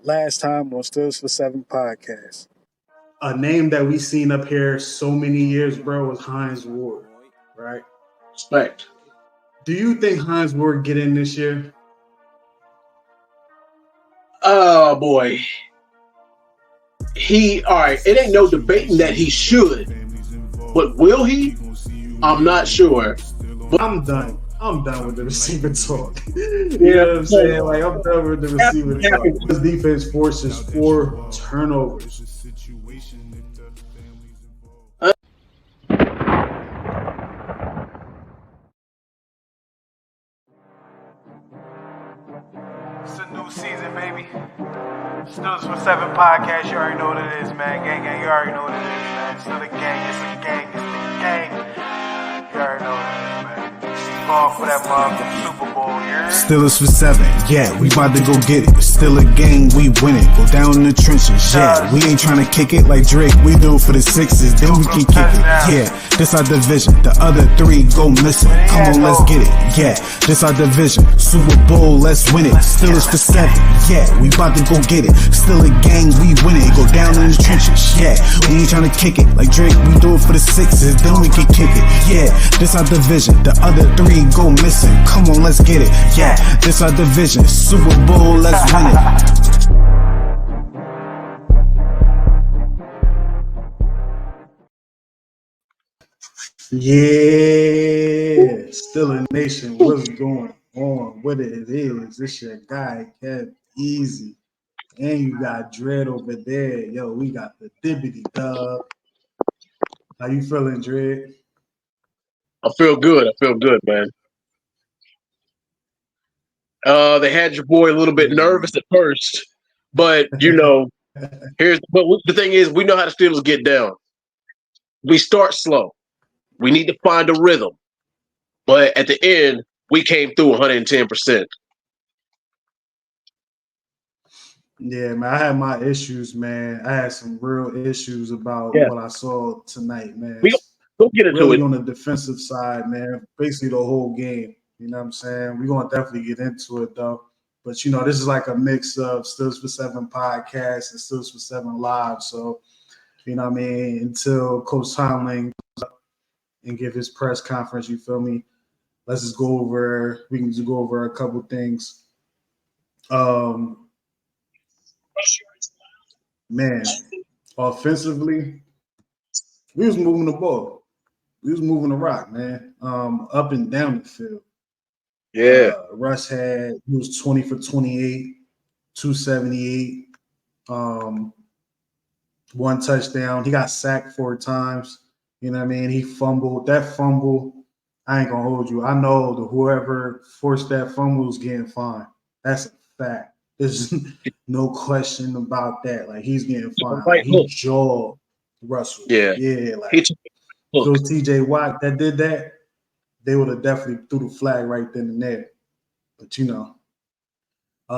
Last time on Stills for Seven podcast. A name that we seen up here so many years, bro, was Hines Ward, right? Respect. Do you think Hines Ward get in this year? Oh boy. All right, it ain't no debating that he should. But will he? I'm not sure. But I'm done. I'm done with the receiver talk. You know what I'm saying? Like, I'm done with the receiver talk. This defense forces 4 turnovers. It's a new season, baby. Stills for Seven podcast. You already know what it is, man. Gang, you already know what it is, man. It's still a gang. It's a gang. It's the gang. You already know what it is, man. Going for that motherfucking Super Bowl, yeah. Steelers for 7, yeah, we about to go get it. Still a game, we win it. Go down in the trenches, yeah. We ain't trying to kick it like Drake. We do it for the 6s, then we can kick it. Yeah, this our division. The other 3 go missing. Come on, let's get it. Yeah, this our division. Super Bowl, let's win it. Steelers for 7, yeah, we about to go get it. Still a game, we win it. Go down in the trenches, yeah. We ain't trying to kick it like Drake. We do it for the 6s, then we can kick it. Yeah, this our division. The other 3 go missing. Come on, let's get it. Yeah, this our division. Super Bowl, let's win it. Yeah, still a nation. What's going on? What it is? This your guy, Kev Easy. And you got Dread over there. Yo, we got the Dibbity Dub. How you feeling, Dread? I feel good, man. They had your boy a little bit nervous at first, but the thing is, we know how the Steelers get down. We start slow. We need to find a rhythm, but at the end, we came through 110%. Yeah, man, I had my issues, man. I had some real issues about what I saw tonight, man. We'll get into really it on the defensive side, man. Basically, the whole game. You know what I'm saying? We're going to definitely get into it, though. But, this is like a mix of Stills for 7 podcast and Stills for 7 live. So, until Coach Tomlin goes up and give his press conference, you feel me? Let's just go over – we can just go over a couple things. Man, offensively, we was moving the ball. We was moving the rock, man, up and down the field. Yeah. Russ he was 20 for 28, 278, 1 touchdown. He got sacked 4 times. You know what I mean? He fumbled. That fumble, I ain't going to hold you. I know that whoever forced that fumble was getting fined. That's a fact. There's no question about that. Like, he's getting fined. Like, he jawed Russell. Yeah. Yeah, like, if it was TJ Watt that did that, they would have definitely threw the flag right then and there. But, shout out to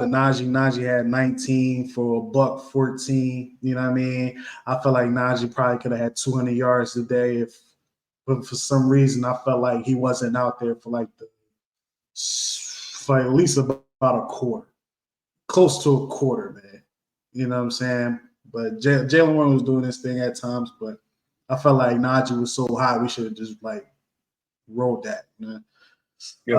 Najee. Najee had 19 for $114. You know what I mean? I felt like Najee probably could have had 200 yards today but for some reason I felt like he wasn't out there for at least about a quarter. Close to a quarter, man. You know what I'm saying? But Jalen Warren was doing this thing at times, but I felt like Najee was so high, we should have just rolled that, man.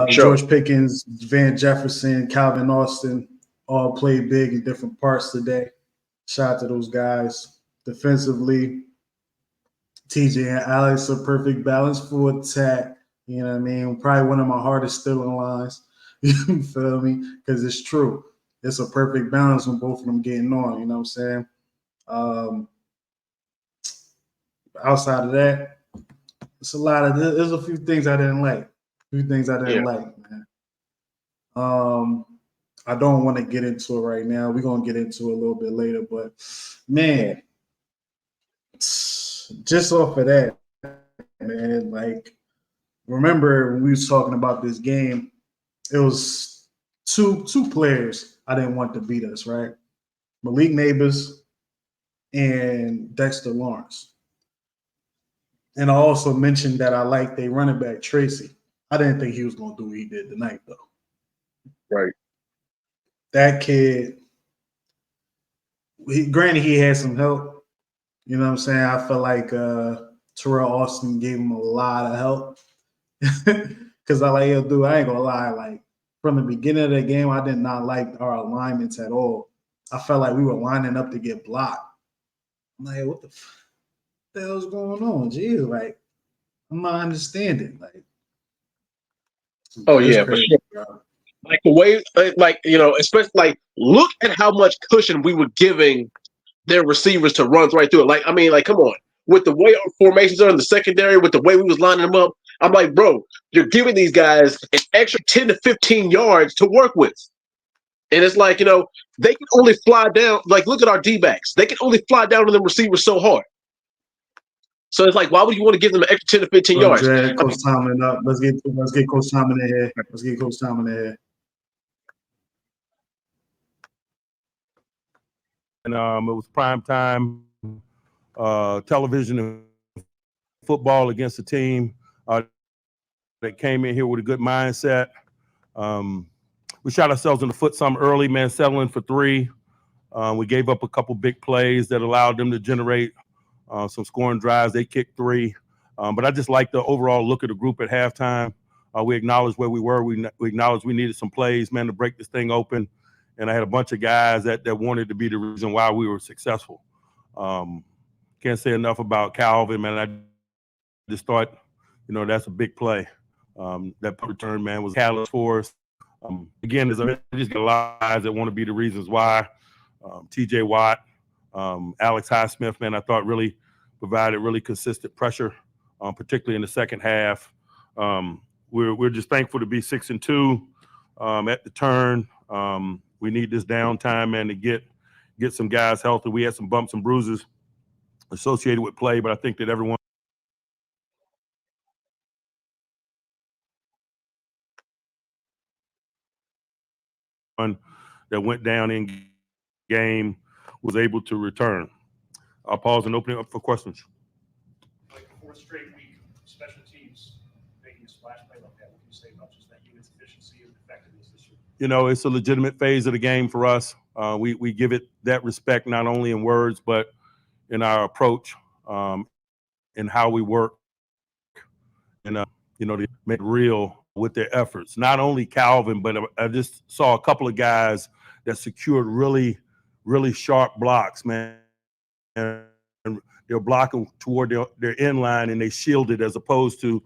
George Pickens, Van Jefferson, Calvin Austin all played big in different parts today. Shout out to those guys. Defensively, TJ and Alex are perfect balance for attack. You know what I mean? Probably one of my hardest stealing lines. You feel me? Because it's true. It's a perfect balance when both of them getting on. You know what I'm saying? Outside of that, there's a few things I didn't like. Man. I don't want to get into it right now. We're going to get into it a little bit later. But, man, just off of that, man, remember when we was talking about this game, it was two players I didn't want to beat us, right? Malik Neighbors and Dexter Lawrence. And I also mentioned that I like their running back, Tracy. I didn't think he was going to do what he did tonight, though. Right. That kid, granted, he had some help. You know what I'm saying? I felt like Terrell Austin gave him a lot of help. Because I ain't gonna lie, like from the beginning of the game, I did not like our alignments at all. I felt like we were lining up to get blocked. I'm like, what the hell's going on? Jeez, like I'm not understanding. Like, Oh yeah, for sure. Bro. Like the way, like especially like look at how much cushion we were giving their receivers to run right through it. Like, I mean, like, come on. With the way our formations are in the secondary, with the way we was lining them up, I'm like, bro, you're giving these guys an extra 10 to 15 yards to work with. And it's like, they can only fly down. Like, look at our D-backs. They can only fly down to them receivers so hard. So it's like, why would you want to give them an extra 10 to 15 yards? Coach Tomlin up. Let's get Coach Tomlin in here. Let's get Coach Tomlin in here. And it was prime time television and football against a team that came in here with a good mindset. We shot ourselves in the foot some early, man, settling for 3. We gave up a couple big plays that allowed them to generate some scoring drives. They kicked 3. But I just like the overall look of the group at halftime. We acknowledged where we were. We acknowledged we needed some plays, man, to break this thing open. And I had a bunch of guys that wanted to be the reason why we were successful. Can't say enough about Calvin, man. I just thought, that's a big play. That return, man, was a catalyst for us. Again, there's just a lot of guys that want to be the reasons why. T.J. Watt, Alex Highsmith, man, I thought really provided really consistent pressure, particularly in the second half. We're just thankful to be 6-2 at the turn. We need this downtime, man, to get some guys healthy. We had some bumps and bruises associated with play, but I think that everyone that went down in game was able to return. I'll pause and open it up for questions. Like the 4th straight week, special teams making a splash play like that. What can you say about just that unit's efficiency and effectiveness this year? It's a legitimate phase of the game for us. We give it that respect not only in words but in our approach, and how we work, and to make real with their efforts. Not only Calvin, but I just saw a couple of guys that secured really, really sharp blocks, man. And they're blocking toward their end line, and they shielded as opposed to,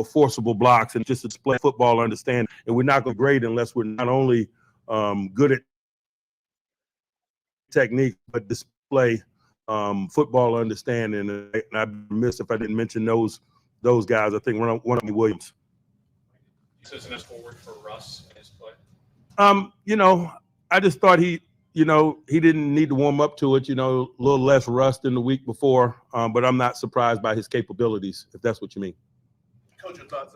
forcible blocks, and just to display football understanding. And we're not going to grade unless we're not only good at technique, but display football understanding. And I'd be remiss if I didn't mention those guys. I think one of them, Williams. So it's an forward for Russ in his play. I just thought he didn't need to warm up to it. A little less rust than the week before. But I'm not surprised by his capabilities, if that's what you mean. Coach, your thoughts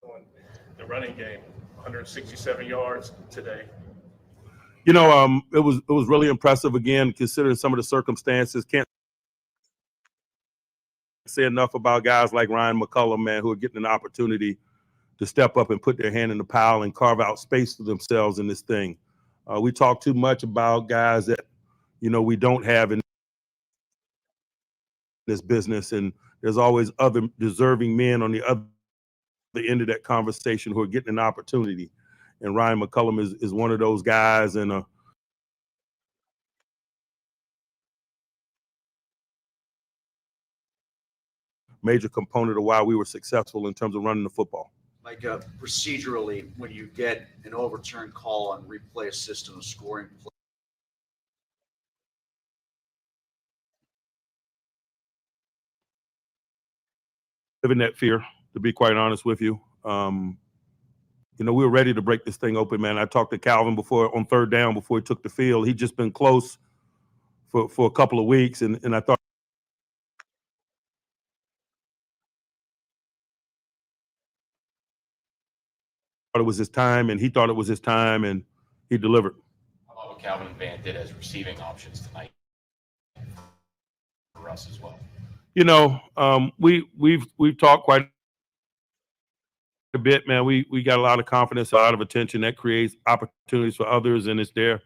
on the running game? 167 yards today. It was really impressive again, considering some of the circumstances. Can't say enough about guys like Ryan McCullum, man, who are getting an opportunity to step up and put their hand in the pile and carve out space for themselves in this thing. We talk too much about guys that, we don't have in this business, and there's always other deserving men on the other end of that conversation who are getting an opportunity. And Ryan McCullum is one of those guys, and a major component of why we were successful in terms of running the football. Like procedurally, when you get an overturned call on replay assist on a scoring play. Live in that fear, to be quite honest with you. We were ready to break this thing open, man. I talked to Calvin before on 3rd down before he took the field. He'd just been close for a couple of weeks, and I thought it was his time, and he thought it was his time, and he delivered. How about what Calvin and Van did as receiving options tonight for us as well? We've talked quite a bit, man. We got a lot of confidence, a lot of attention that creates opportunities for others, and it's their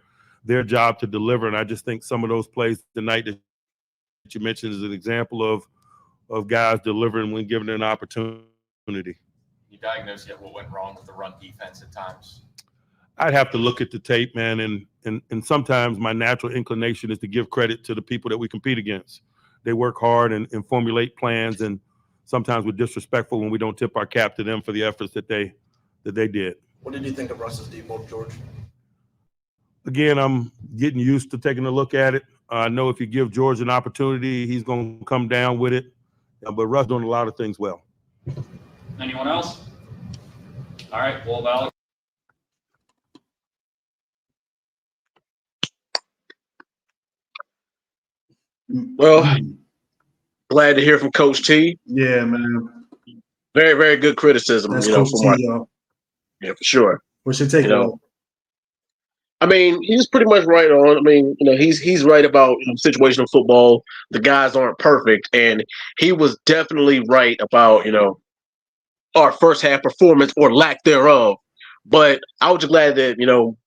their job to deliver. And I just think some of those plays tonight that you mentioned is an example of guys delivering when given an opportunity. You diagnose yet what went wrong with the run defense at times? I'd have to look at the tape, man, and sometimes my natural inclination is to give credit to the people that we compete against. They work hard and formulate plans, and sometimes we're disrespectful when we don't tip our cap to them for the efforts that they did. What did you think of Russ's deep ball, George? Again, I'm getting used to taking a look at it. I know if you give George an opportunity, he's going to come down with it. But Russ doing a lot of things well. Anyone else? All right, well, Alex. Well, glad to hear from Coach T. Yeah, man. Very, very good criticism. That's you know, Coach from T, y'all. yeah, for sure. What's your take You know, on it? I mean, he's pretty much right on. I mean, you know, he's right about situational football. The guys aren't perfect, and he was definitely right about our first half performance or lack thereof. But I was just glad that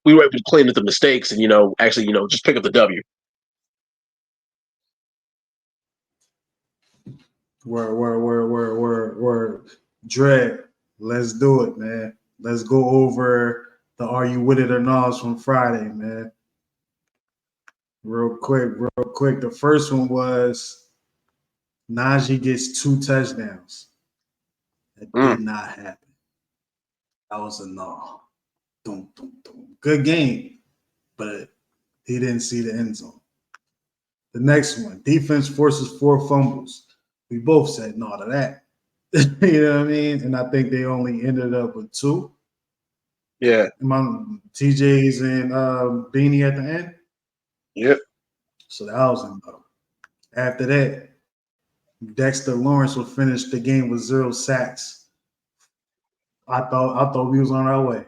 we were able to clean up the mistakes and actually just pick up the W. Word. Dre, let's do it, man. Let's go over the Are You With It or Nots from Friday, man. Real quick. The first one was Najee gets 2 touchdowns. That did not happen. That was a no. Good game, but he didn't see the end zone. The next one, defense forces 4 fumbles. We both said no to that. You know what I mean? And I think they only ended up with 2. Yeah. TJ's and Beanie at the end. Yep. So that was enough. After that, Dexter Lawrence will finish the game with 0 sacks. I thought we was on our way,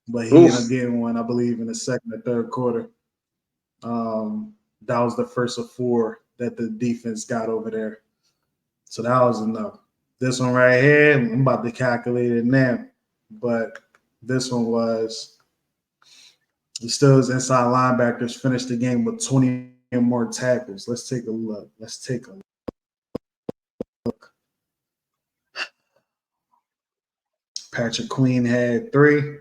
but he ended up getting one, I believe, in the second or third quarter. That was the first of 4 that the defense got over there. So that was enough. This one right here, I'm about to calculate it now, but this one was the Steelers inside linebackers finished the game with 20 and more tackles. Let's take a look. Patrick Queen had 3.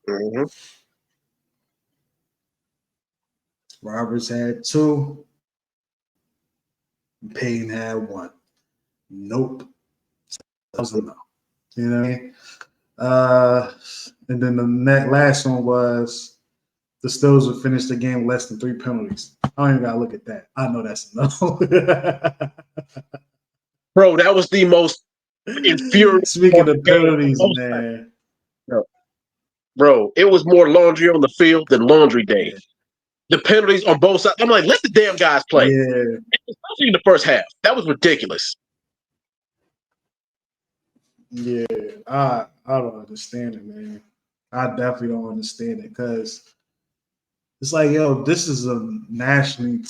Mm-hmm. Roberts had 2. Payne had 1. Nope. That was enough. You know what I mean? And then the last one was the Steelers would finish the game less than 3 penalties. I don't even got to look at that. I know that's enough. Bro, that was the most infuriating. Speaking of penalties, man. Bro, it was more laundry on the field than laundry day. The penalties on both sides. I'm like, let the damn guys play. Yeah. Especially in the first half. That was ridiculous. Yeah, I don't understand it, man. I definitely don't understand it because it's like, yo, this is a nationally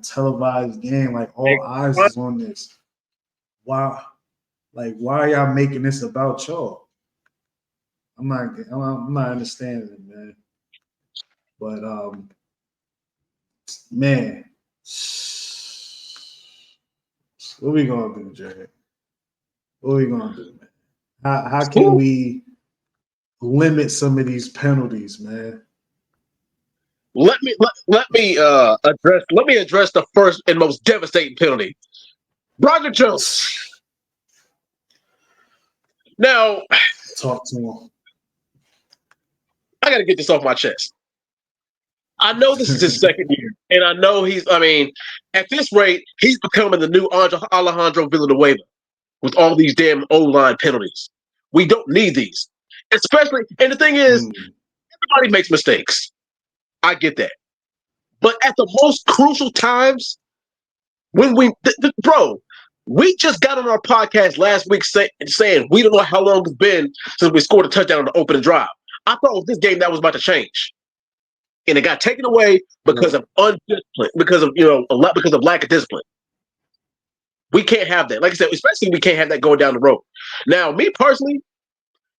televised game. Like all eyes is on this. Why are y'all making this about y'all? I'm not understanding it, man. But man, what we gonna do, Jay? What we gonna do, man? How can we limit some of these penalties, man? Let me address the first and most devastating penalty. Broderick Jones. Now, talk to him. I got to get this off my chest. I know this is his second year, and I know at this rate, he's becoming the new Alejandro Villanueva with all these damn O-line penalties. We don't need these. Especially, and the thing is, everybody makes mistakes. I get that. But at the most crucial times, when we just got on our podcast last week saying we don't know how long it's been since we scored a touchdown on the opening drive. I thought it was this game that was about to change. And it got taken away because of undiscipline, because of lack of discipline. We can't have that. Like I said, especially we can't have that going down the road. Now, me personally,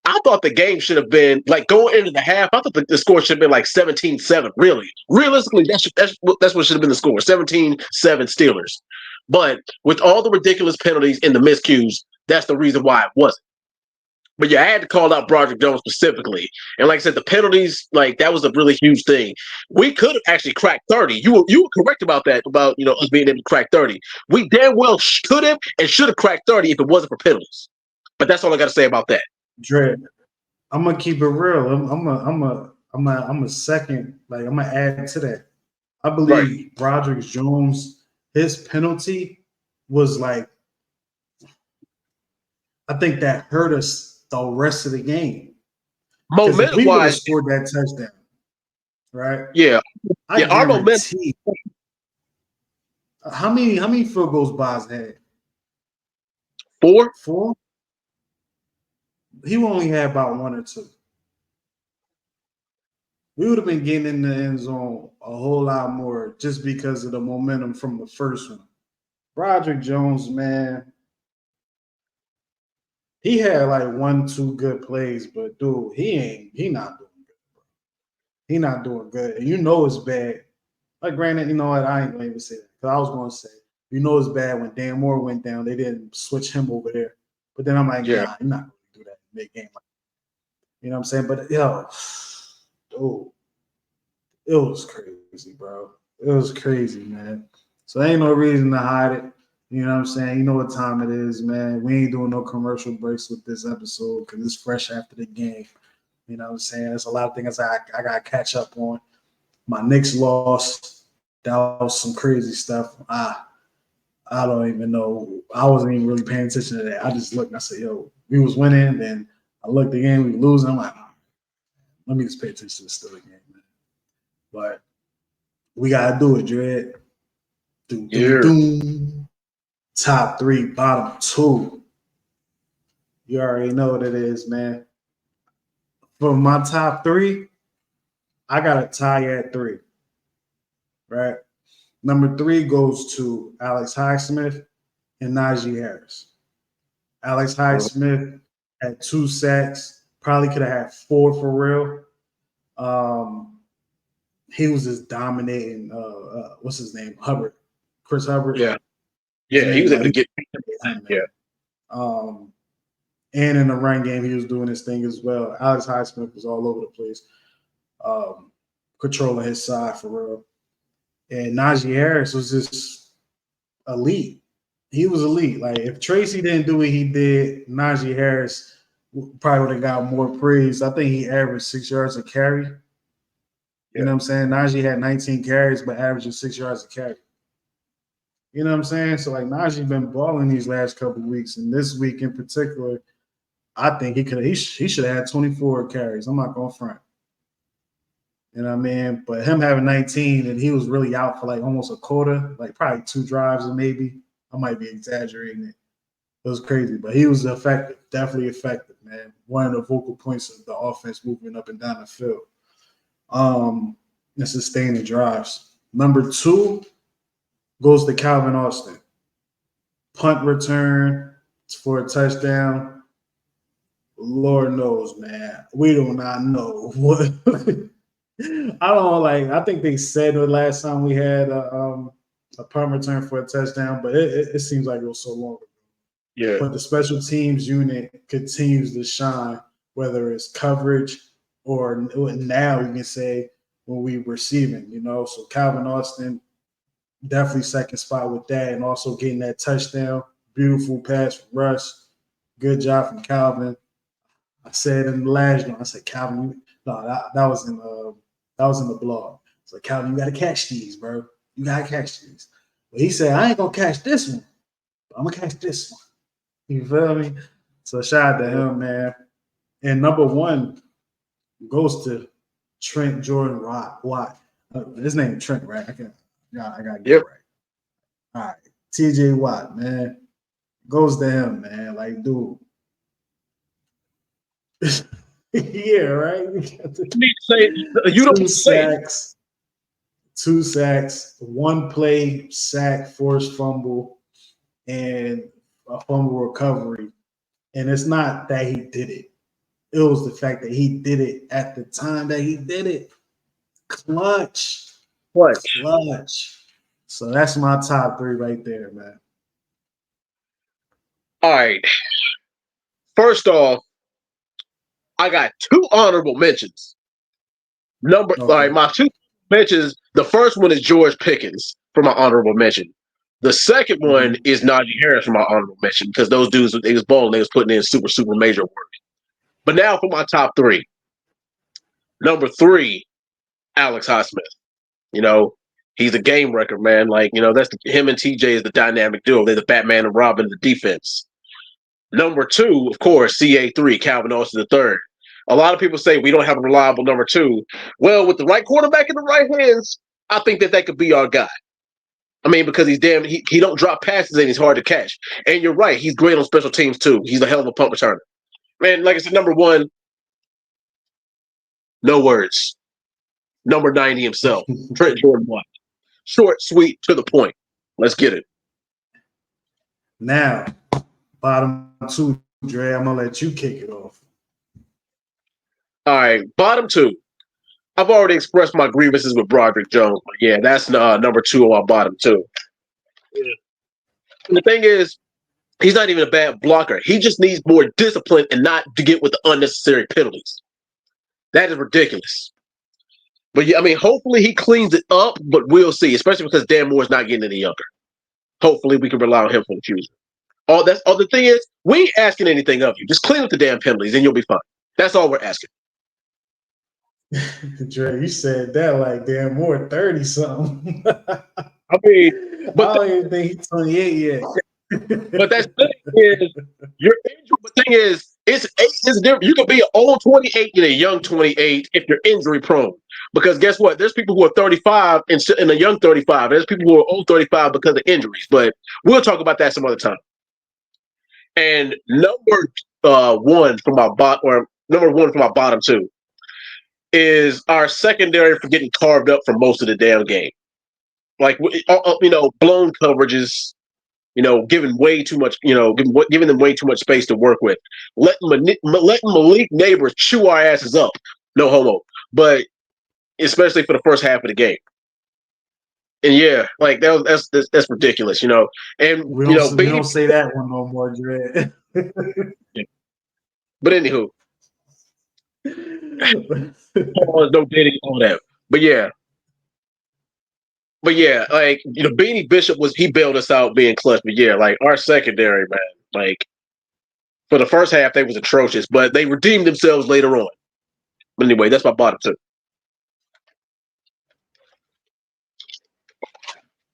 I thought the game should have been like going into the half. I thought the score should have been like 17-7. Really, realistically, that's what should have been the score: 17-7 Steelers. But with all the ridiculous penalties and the miscues, that's the reason why it wasn't. But yeah, I had to call out Broderick Jones specifically. And like I said, the penalties, like that was a really huge thing. We could have actually cracked 30. You were correct about that, about us being able to crack 30. We damn well could have and should have cracked 30 if it wasn't for penalties. But that's all I got to say about that. Dre, I'm gonna keep it real. I'm a second, like I'm gonna add to that. I believe Broderick Jones, his penalty was like, I think that hurt us the rest of the game. If we would have scored that touchdown, right? Yeah. Our momentum. How many field goals Boz had? 4. 4? He only had about 1 or 2. We would have been getting in the end zone a whole lot more just because of the momentum from the first one. Broderick Jones, man, he had like 1-2 good plays, but dude, he not doing good, bro. He not doing good. And you know it's bad. Like, granted, you know what? I ain't gonna even say that. Because I was gonna say, you know it's bad when Dan Moore went down, they didn't switch him over there. But then I'm like, nah, you're not gonna do that in mid-game. You know what I'm saying? But yo, dude, it was crazy, bro. It was crazy, man. So ain't no reason to hide it. You know what I'm saying? You know what time it is, man. We ain't doing no commercial breaks with this episode because it's fresh after the game. You know what I'm saying? There's a lot of things I got to catch up on. My Knicks lost. That was some crazy stuff. I don't even know. I wasn't even really paying attention to that. I just looked and I said, yo, we was winning. Then I looked again, we were losing. I'm like, let me just pay attention to the Steelers game, man. But we got to do it, Dred. Top 3, bottom 2. You already know what it is, man. For my top 3, I got a tie at 3. Right? Number 3 goes to Alex Highsmith and Najee Harris. Alex Highsmith had 2 sacks. Probably could have had 4 for real. He was just dominating. What's his name? Hubbard. Chris Hubbard. Yeah. Yeah, he was able to get. Yeah. And in the run game, he was doing his thing as well. Alex Highsmith was all over the place, controlling his side for real. And Najee Harris was just elite. He was elite. Like, if Tracy didn't do what he did, Najee Harris probably would have got more praise. I think he averaged 6 yards a carry. You know what I'm saying? Najee had 19 carries, but averaging 6 yards a carry. You know what I'm saying? So, like, Najee been balling these last couple of weeks, and this week in particular, I think he should have had 24 carries. I'm not going to front. You know what I mean? But him having 19, and he was really out for, like, almost a quarter, like probably 2 drives or maybe. I might be exaggerating it. It was crazy, but he was effective, definitely effective, man. One of the vocal points of the offense moving up and down the field. And sustaining drives. Number 2 goes to Calvin Austin. Punt return for a touchdown. Lord knows, man. We do not know what. I don't know. Like, I think they said the last time we had a punt return for a touchdown, but it seems like it was so long ago. Yeah. But the special teams unit continues to shine, whether it's coverage or now you can say when we receiving, you know. So Calvin Austin, definitely second spot with that, and also getting that touchdown. Beautiful pass from Russ. Good job from Calvin. I said in the last one, I said, Calvin, that was in the blog. So Calvin, you gotta catch these, bro. You gotta catch these. But he said, I ain't gonna catch this one, but I'm gonna catch this one. You feel me? So shout out to him, man. And number 1 goes to Trent Jordan Watt. His name is Trent, right? I gotta get it right. All right. TJ Watt, man. Goes to him, man. Like, dude. Yeah, right? You need to say you don't say 2 sacks, 1 play sack, forced fumble, and a fumble recovery. And it's not that he did it. It was the fact that he did it at the time that he did it. Clutch. So that's my top 3 right there, man. All right. First off, I got 2 honorable mentions. All right, my 2 mentions. The first one is George Pickens for my honorable mention. The second one is Najee Harris for my honorable mention because those dudes, they was balling, they was putting in super major work. But now for my top 3. Number 3, Alex Highsmith. You know, he's a game record, man. Like, you know, that's him and TJ is the dynamic duo. They're the Batman and Robin of the defense. Number 2, of course, CA3, Calvin Austin III. A lot of people say we don't have a reliable number 2. Well, with the right quarterback in the right hands, I think that could be our guy. I mean, because he don't drop passes and he's hard to catch. And you're right, he's great on special teams too. He's a hell of a punt returner. Man, like I said, number 1, no words. Number 90 himself, Trent Jordan White. Short, sweet, to the point. Let's get it. Now, bottom 2, Dre, I'm going to let you kick it off. All right, bottom 2. I've already expressed my grievances with Broderick Jones. But yeah, that's number 2 on my bottom 2. Yeah. And the thing is, he's not even a bad blocker. He just needs more discipline and not to get with the unnecessary penalties. That is ridiculous. But yeah, I mean, hopefully he cleans it up, but we'll see, especially because Dan Moore's not getting any younger. Hopefully we can rely on him for the future. The thing is, we ain't asking anything of you. Just clean up the damn penalties and you'll be fine. That's all we're asking. Dre, you said that like Dan Moore 30-something. I mean, but I don't even think he's 28 yet. But that's the thing is, your injury. The thing is, it's different. You could be an old 28 and a young 28 if you're injury prone. Because guess what? There's people who are 35 and a young 35. There's people who are old 35 because of injuries. But we'll talk about that some other time. And number 1 for my bottom 2 is our secondary for getting carved up for most of the damn game. Like, you know, blown coverages, you know, giving way too much, you know, giving them way too much space to work with. Letting Malik Neighbors chew our asses up. No homo. But especially for the first half of the game. And yeah, like that's ridiculous, you know. And we don't say that one no more, Dre. But anywho. No dating, all that. But yeah, like, you know, Beanie Bishop he bailed us out being clutch. But yeah, like our secondary, man, like for the first half they was atrocious, but they redeemed themselves later on. But anyway, that's my bottom 2.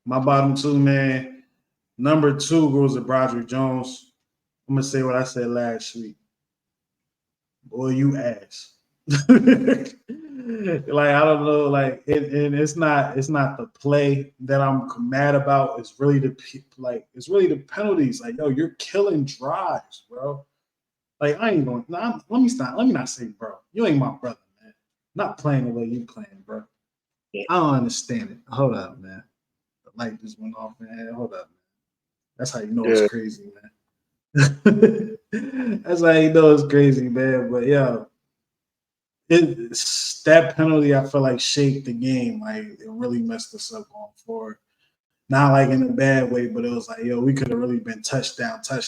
My bottom 2, man. Number 2 goes to Broderick Jones. I'm gonna say what I said last week. Boy, you ass. Like, I don't know, like, and it's not the play that I'm mad about. It's really the penalties. Like, yo, you're killing drives, bro. Like, I ain't going. Let me not say, bro. You ain't my brother, man. I'm not playing the way you playing, bro. I don't understand it. Hold up, man. The light just went off, man. Hold up, man. That's how you know it's crazy, man. That's how you know it's crazy, man. But yeah. That penalty, I feel like, shaped the game. Like, it really messed us up going forward. Not like in a bad way, but it was like, yo, we could have really been touchdown. Like,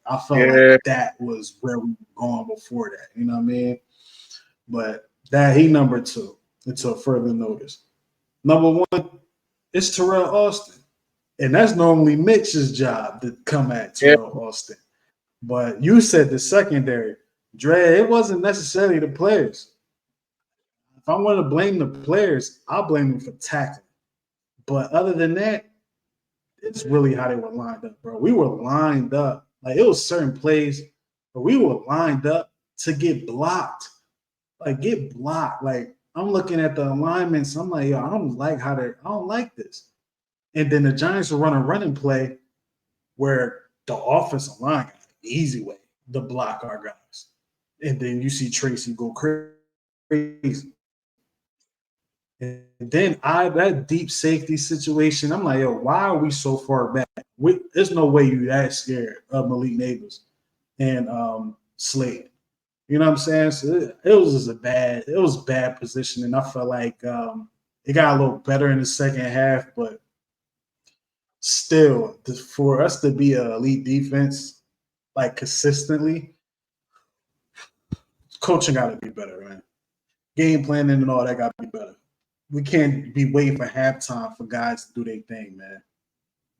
I felt like that was where we were going before that. You know what I mean? But he number 2 until further notice. Number 1 is Terrell Austin. And that's normally Mitch's job to come at Terrell Austin. But you said the secondary. Dre, it wasn't necessarily the players. If I want to blame the players, I'll blame them for tackling. But other than that, it's really how they were lined up, bro. We were lined up. Like, it was certain plays, but we were lined up to get blocked. Like, get blocked. Like, I'm looking at the alignments. I'm like, yo, I don't like this. And then the Giants will run a running play where the offensive line got an easy way to block our guys. And then you see Tracy go crazy. And then that deep safety situation, I'm like, yo, why are we so far back? There's no way you're that scared of Malik Neighbors and Slade. You know what I'm saying? So it was just it was bad positioning. I felt like it got a little better in the second half, but still, for us to be an elite defense, like consistently, coaching got to be better, man. Game planning and all that got to be better. We can't be waiting for halftime for guys to do their thing, man.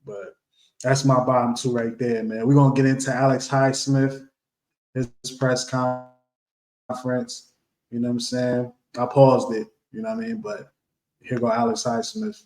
But that's my bottom two right there, man. We're going to get into Alex Highsmith, his press conference. You know what I'm saying? I paused it, you know what I mean? But here go Alex Highsmith.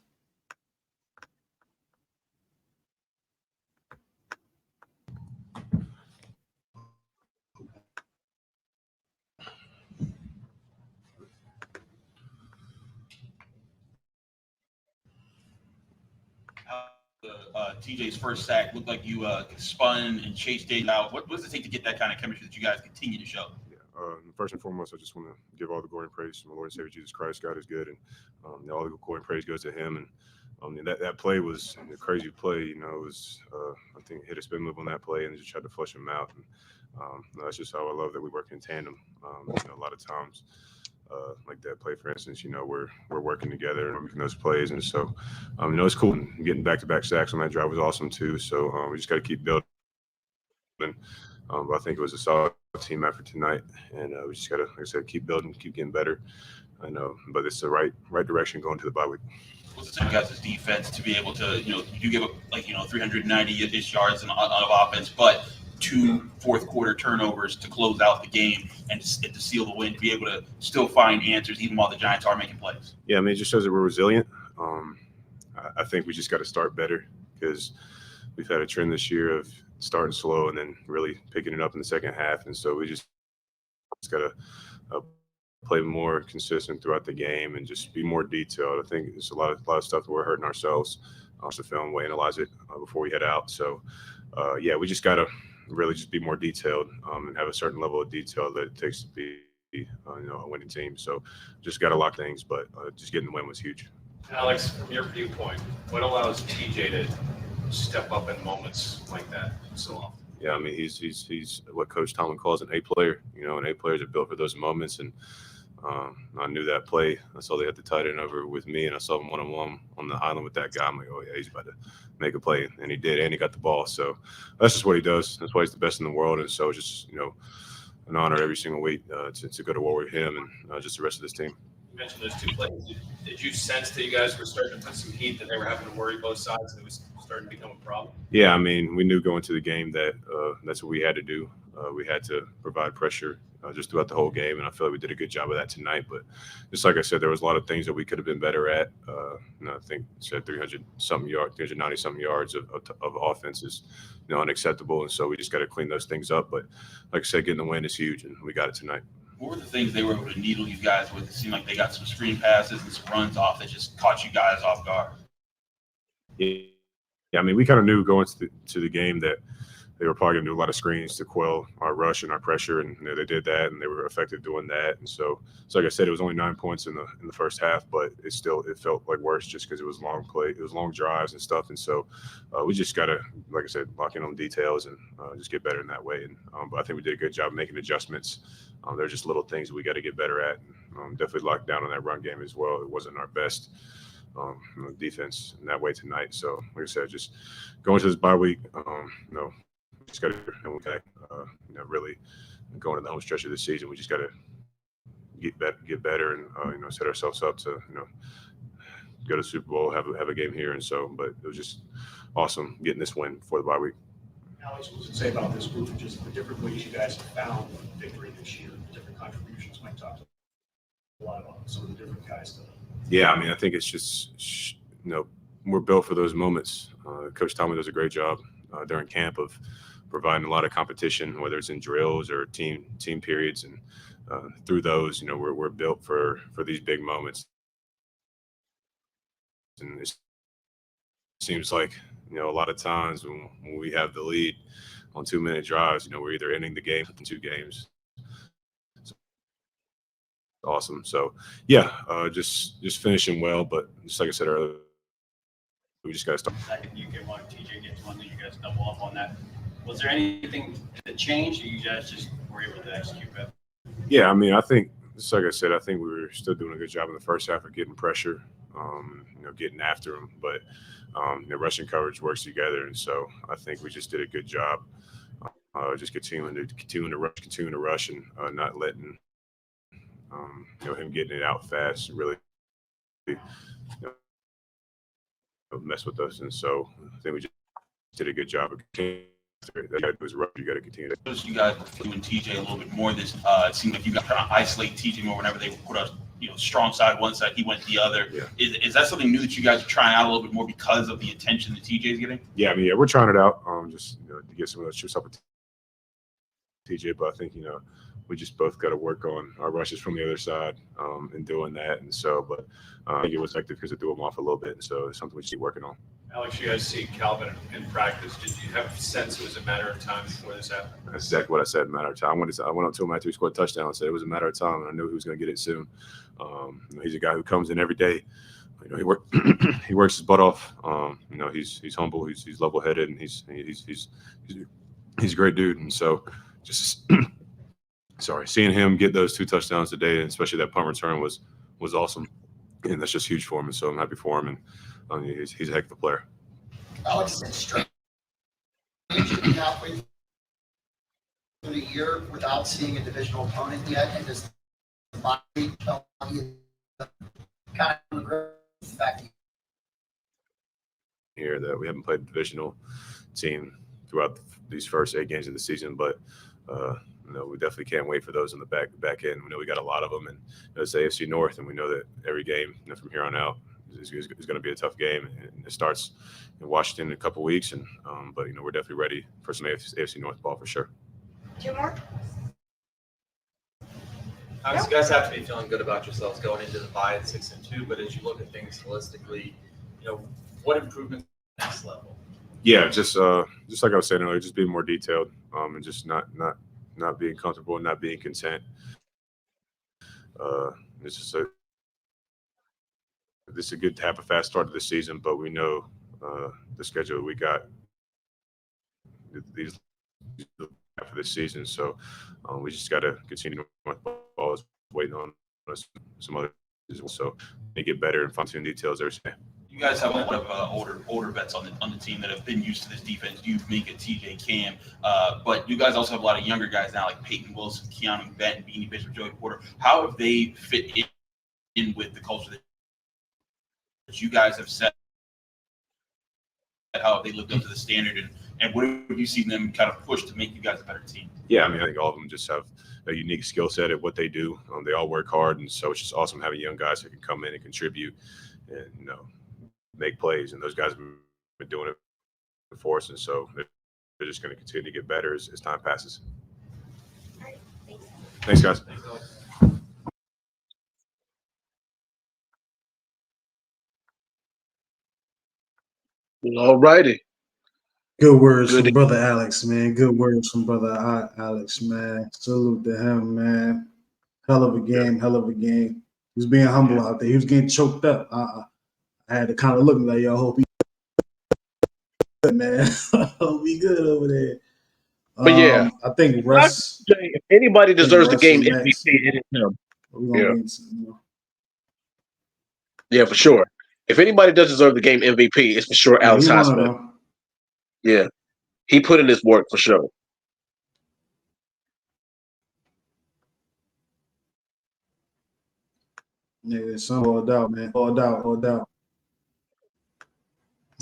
TJ's first sack looked like you spun and chased it out. What does it take to get that kind of chemistry that you guys continue to show? Yeah, first and foremost, I just want to give all the glory and praise to my Lord and Savior Jesus Christ. God is good, and all the glory and praise goes to Him. And that play was a crazy play. You know, it was I think hit a spin move on that play and just tried to flush him out. And that's just how I love that we work in tandem. You know, a lot of times. Like that play, for instance, you know, we're working together and making those plays. And so, you know, it's cool. Getting back-to-back sacks on that drive was awesome too. So we just got to keep building. But I think it was a solid team effort tonight. And we just got to, like I said, keep building, keep getting better. I know, but it's the right direction going to the bye week. What's it take you guys' defense to be able to, you know, you give up 390-ish yards on offense, but 2 fourth-quarter turnovers to close out the game and to seal the win, to be able to still find answers even while the Giants are making plays? Yeah, I mean, it just shows that we're resilient. I think we just got to start better because we've had a trend this year of starting slow and then really picking it up in the second half. And so we just got to play more consistent throughout the game and just be more detailed. I think there's a lot of stuff that we're hurting ourselves. The film, we'll analyze it before we head out. So, yeah, we just got to really just be more detailed and have a certain level of detail that it takes to be a winning team. So just got to lock things, but just getting the win was huge. Alex, from your viewpoint, what allows TJ to step up in moments like that so often? Yeah, I mean, he's what Coach Tomlin calls an A player. You know, and A players are built for those moments. And I knew that play. I saw they had the tight end over with me, and I saw him one-on-one on the island with that guy. I'm like, oh, yeah, he's about to make a play. And he did, and he got the ball. So that's just what he does. That's why he's the best in the world. And so just, you know, an honor every single week to go to war with him and just the rest of this team. You mentioned those 2 plays. Did you sense that you guys were starting to put some heat, that they were having to worry both sides, and it was starting to become a problem? Yeah, I mean, we knew going to the game that that's what we had to do. We had to provide pressure just throughout the whole game, and I feel like we did a good job of that tonight. But just like I said, there was a lot of things that we could have been better at. I think said 390-something yards of offense is, you know, unacceptable, and so we just got to clean those things up. But like I said, getting the win is huge, and we got it tonight. What were the things they were able to needle you guys with? It seemed like they got some screen passes and some runs off that just caught you guys off guard. Yeah, I mean, we kind of knew going to the game that they were probably going to do a lot of screens to quell our rush and our pressure, and you know, they did that, and they were effective doing that. And so like I said, it was only 9 points in the first half, but it felt like worse just because it was long play, it was long drives and stuff. And so we just got to, like I said, lock in on details and just get better in that way. And but I think we did a good job making adjustments. They're just little things that we got to get better at. Definitely locked down on that run game as well. It wasn't our best defense in that way tonight. So like I said, just going to this bye week, just got to really going to the home stretch of the season. We just got to get better and set ourselves up to go to the Super Bowl, have a game here. And so, but it was just awesome getting this win for the bye week. Alex, what does it say about this group and just the different ways you guys have found victory this year, the different contributions? Mike talked a lot about some of the different guys. Yeah, I mean, I think it's just, we're built for those moments. Coach Tomlin does a great job during camp of providing a lot of competition, whether it's in drills or team periods. And through those, we're built for these big moments. And it seems like, a lot of times when we have the lead on 2-minute drives, we're either ending the game in 2 games. So, awesome. So, yeah, just finishing well, but just like I said earlier, we just got to start. Second, you get one, TJ gets one, then you guys double up on that. Was there anything that changed, or you guys just were able to execute better? Yeah, I mean, I think, just like I said, I think we were still doing a good job in the first half of getting pressure, getting after them. But the rushing coverage works together, and so I think we just did a good job, just continuing to rush, and not letting him getting it out fast really mess with us. And so I think we just did a good job of continuing. That was rough. You got to continue. You guys were doing TJ a little bit more. This it seemed like you guys trying to isolate TJ more whenever they put a strong side one side, he went to the other. Yeah. Is that something new that you guys are trying out a little bit more because of the attention that TJ is getting? Yeah, I mean, we're trying it out. Just to get some of those shoots up with TJ, but I think we just both got to work on our rushes from the other side and doing that. And so, but I think it was effective because it threw him off a little bit. And so it's something we should keep working on. Alex, you guys see Calvin in practice. Did you have a sense it was a matter of time before this happened? That's exactly what I said, a matter of time. I went up to him after he scored a touchdown and said it was a matter of time, and I knew he was going to get it soon. He's a guy who comes in every day. He works his butt off. He's humble. He's level-headed, and he's a great dude. And so, just seeing him get those 2 touchdowns today, and especially that punt return was awesome, and that's just huge for him. And so I'm happy for him, and he's a heck of a player. Alex, it's strange to be halfway through the year without seeing a divisional opponent yet, and just kind of the fact here that we haven't played a divisional team throughout these first 8 games of the season, but we definitely can't wait for those in the back end. We know we got a lot of them, and it's the AFC North, and we know that every game from here on out is going to be a tough game. And it starts in Washington in a couple weeks, and but we're definitely ready for some AFC North ball for sure. 2 more. You guys have to be feeling good about yourselves going into the bye at 6-2, but as you look at things holistically, what improvements next level? Yeah, just like I was saying earlier, just being more detailed, and just not being comfortable and not being content. It's just this is a good to have a fast start to the season, but we know the schedule we got these for this season, so we just got to continue. Balls waiting on us, some other, so they get better and fine-tune details every day. You guys have a lot of older vets on the team that have been used to this defense. You, Minka, TJ, Cam, but you guys also have a lot of younger guys now, like Peyton Wilson, Keanu Benton, Beanie Bishop, Joey Porter. How have they fit in with the culture that you guys have set? How have they lived up to the standard, and what have you seen them kind of push to make you guys a better team? Yeah, I mean, I think all of them just have a unique skill set at what they do. They all work hard, and so it's just awesome having young guys that can come in and contribute and make plays. And those guys have been doing it for us, and so they're just going to continue to get better as time passes. All right, thanks. Thanks, guys. Thanks, Alex. All righty. Good words from brother Alex, man. Good words from brother Alex, man. Salute to him, man. Hell of a game, hell of a game. He was being humble out there. He was getting choked up. I had to kind of look like, yo, hope he good, man. Hope he good over there. But yeah, I think Russ. If anybody deserves the game MVP, it is him. Yeah, for sure. If anybody does deserve the game MVP, it's for sure Alex Highsmith. Yeah, he put in his work for sure. Yeah, some all doubt, man. All doubt.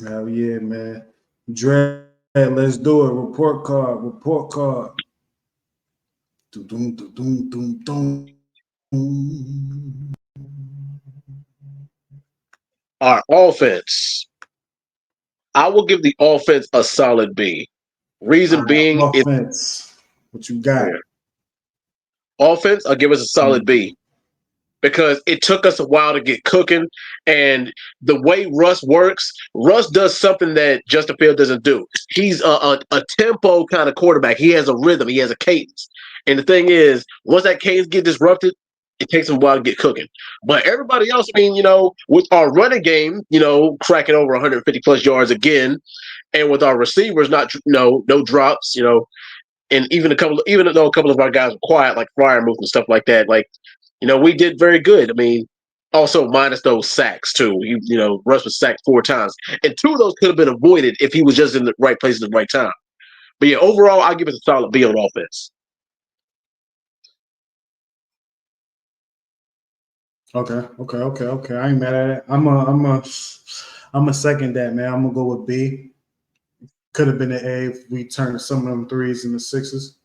Hell yeah, man. Dread, let's do it. Report card. Our offense. I will give the offense a solid B. Reason being, offense. What you got? Yeah. Offense, I'll give us a solid B. Because it took us a while to get cooking, and the way Russ works, Russ does something that Justin Fields doesn't do. He's a tempo kind of quarterback. He has a rhythm. He has a cadence. And the thing is, once that cadence gets disrupted, it takes him a while to get cooking. But everybody else, I mean, with our running game, cracking over 150 plus yards again, and with our receivers, no drops, and even though a couple of our guys were quiet, like Fryermuth and stuff like that, like, we did very good. I mean, also minus those sacks too. Russ was sacked 4 times, and 2 of those could have been avoided if he was just in the right place at the right time. But yeah, overall, I'll give it a solid B on offense. Okay. I ain't mad at it. I'm a second that, man. I'm gonna go with B. Could have been an A if we turned some of them 3s into 6s.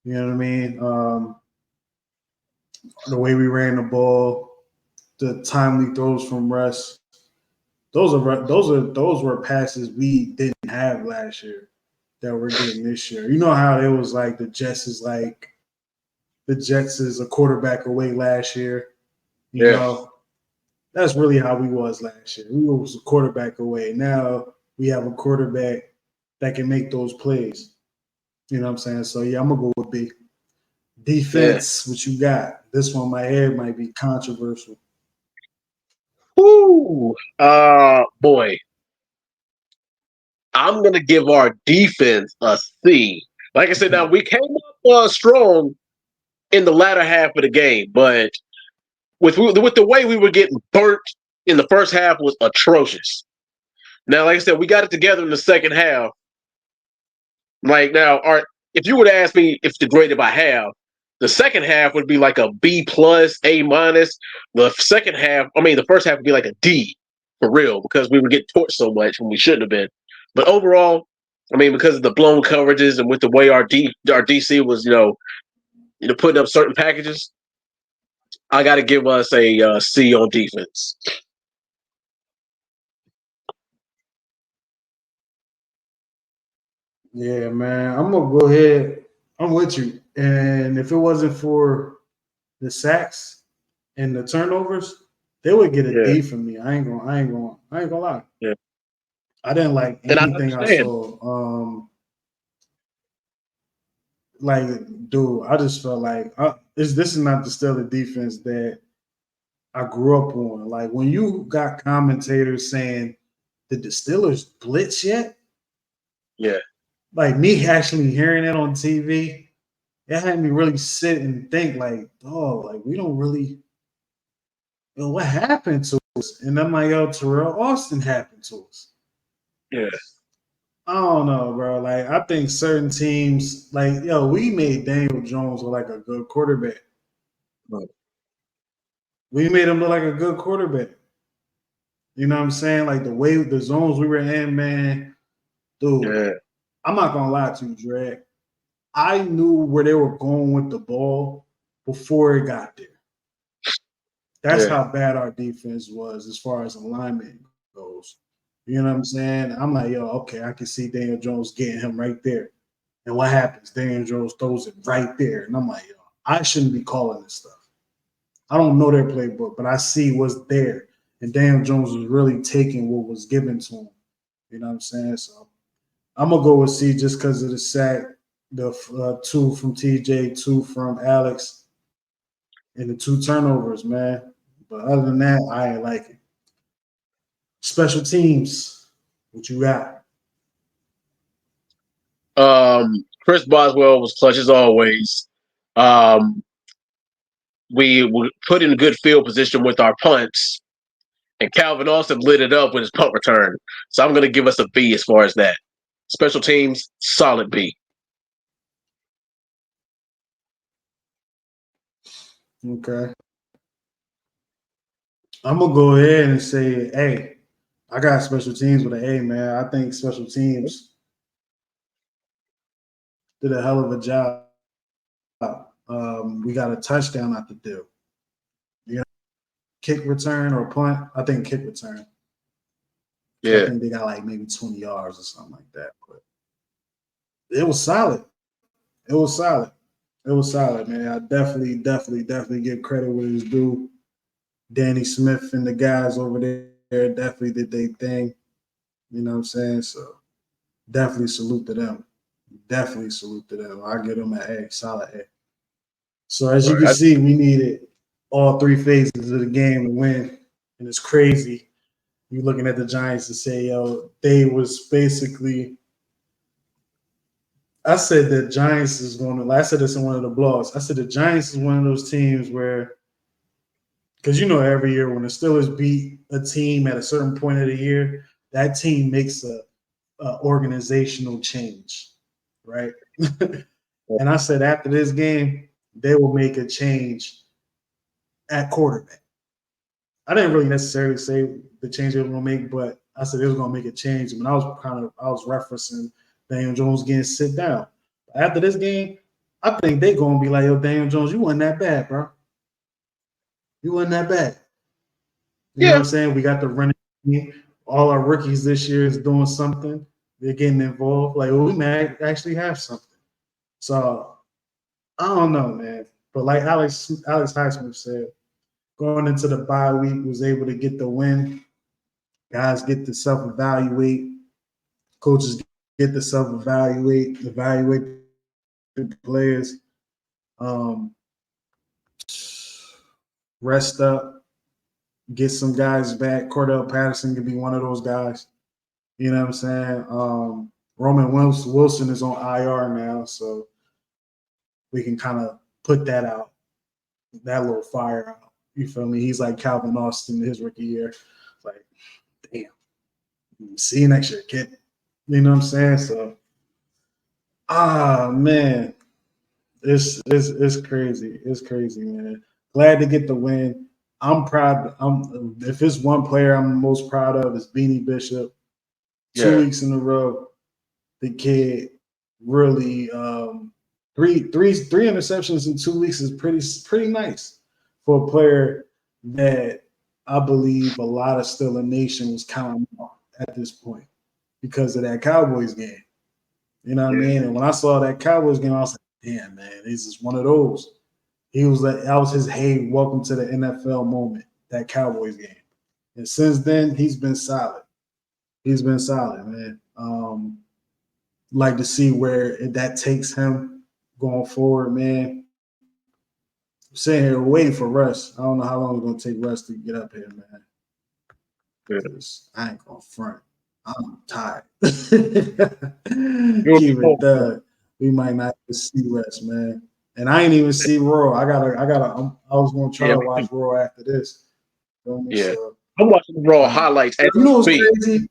You know what I mean? The way we ran the ball, the timely throws from Russ. Those were passes we didn't have last year that we're getting this year. You know how it was like the Jets is a quarterback away last year. You know, that's really how we was last year. We was a quarterback away. Now we have a quarterback that can make those plays. You know what I'm saying? So yeah, I'm gonna go with B. Defense, what you got? This one, my head might be controversial. Ooh, boy. I'm gonna give our defense a C. Like I said, now we came up strong in the latter half of the game, but with the way we were getting burnt in the first half was atrocious. Now, like I said, we got it together in the second half. Like now, if you would have asked me if to grade it by half, the second half would be like a B plus, A minus. The first half would be like a D for real because we were getting torched so much when we shouldn't have been. But overall, because of the blown coverages and with the way our DC was, putting up certain packages, I got to give us a C on defense. Yeah, man. I'm gonna go ahead. I'm with you. And if it wasn't for the sacks and the turnovers, they would get a D from me. I ain't gonna lie. Yeah. I didn't like anything I saw. Dude, I just felt like this is not the Steelers defense that I grew up on. Like when you got commentators saying, "Did the Steelers blitz yet?" Yeah. Like me actually hearing it on TV, it had me really sit and think like, oh, like we don't really, what happened to us? And I'm like, yo, Terrell Austin happened to us. Yeah. I don't know, bro. Like I think certain teams, like, yo, we made Daniel Jones look like a good quarterback. Right. We made him look like a good quarterback. You know what I'm saying? Like the zones we were in, man, dude. Yeah. I'm not gonna lie to you, Drake. I knew where they were going with the ball before it got there. That's how bad our defense was as far as alignment goes. You know what I'm saying? I'm like, yo, okay, I can see Daniel Jones getting him right there. And what happens? Daniel Jones throws it right there. And I'm like, yo, I shouldn't be calling this stuff. I don't know their playbook, but I see what's there. And Daniel Jones was really taking what was given to him. You know what I'm saying? So I'm going to go with C just because of the sack, the 2 from TJ, 2 from Alex, and the 2 turnovers, man. But other than that, I ain't like it. Special teams, what you got? Chris Boswell was clutch as always. We were put in a good field position with our punts, and Calvin Austin lit it up with his punt return. So I'm going to give us a B as far as that. Special teams, solid B. Okay. I'm going to go ahead and say A. I got special teams with an A, man. I think special teams did a hell of a job. We got a touchdown out the deal. You know, kick return or punt? I think kick return. Yeah. I think they got like maybe 20 yards or something like that. But it was solid. It was solid, man. I definitely give credit where it's due. Danny Smith and the guys over there definitely did their thing. You know what I'm saying? So definitely salute to them. I give them an A, solid A. So as you can see, we needed all 3 phases of the game to win. And it's crazy. You're looking at the Giants and say, yo, they was basically I said the Giants is going to. I said this in one of the blogs. I said the Giants is one of those teams where, because every year when the Steelers beat a team at a certain point of the year, that team makes a organizational change, right? And I said after this game, they will make a change at quarterback. I didn't really necessarily say the change they were going to make, but I said they was going to make a change. I mean, I was referencing Daniel Jones getting sit down. After this game, I think they're going to be like, yo, Daniel Jones, you wasn't that bad, bro. You wasn't that bad. You know what I'm saying? We got the running team. All our rookies this year is doing something. They're getting involved. Like, we may actually have something. So, I don't know, man. But like Alex Highsmith said, going into the bye week, was able to get the win. Guys get to self-evaluate. Coaches get to self-evaluate, evaluate the players. Rest up, get some guys back. Cordell Patterson could be one of those guys. You know what I'm saying? Roman Wilson is on IR now, so we can kind of put that out, that little fire out. You feel me? He's like Calvin Austin his rookie year. Like, damn. See you next year, kid. You know what I'm saying? So, man. It's crazy. It's crazy, man. Glad to get the win. I'm proud. If it's one player I'm most proud of, is Beanie Bishop. 2 weeks in a row. The kid really three interceptions in 2 weeks is pretty nice for a player that I believe a lot of Steeler Nation was counting on at this point because of that Cowboys game. You know what I mean? And when I saw that Cowboys game, I was like, damn, man, this is one of those. He was like, that was his hey, welcome to the NFL moment, that Cowboys game. And since then, he's been solid. He's been solid, man. Like to see where that takes him going forward, man. I'm sitting here waiting for Russ. I don't know how long it's going to take Russ to get up here, man. Because I ain't going to front. I'm tired. Keep it done. We might not even see Russ, man. And I ain't even see Raw. I was going to try to watch Raw after this. Yeah. So, I'm watching Raw highlights. You know what's crazy?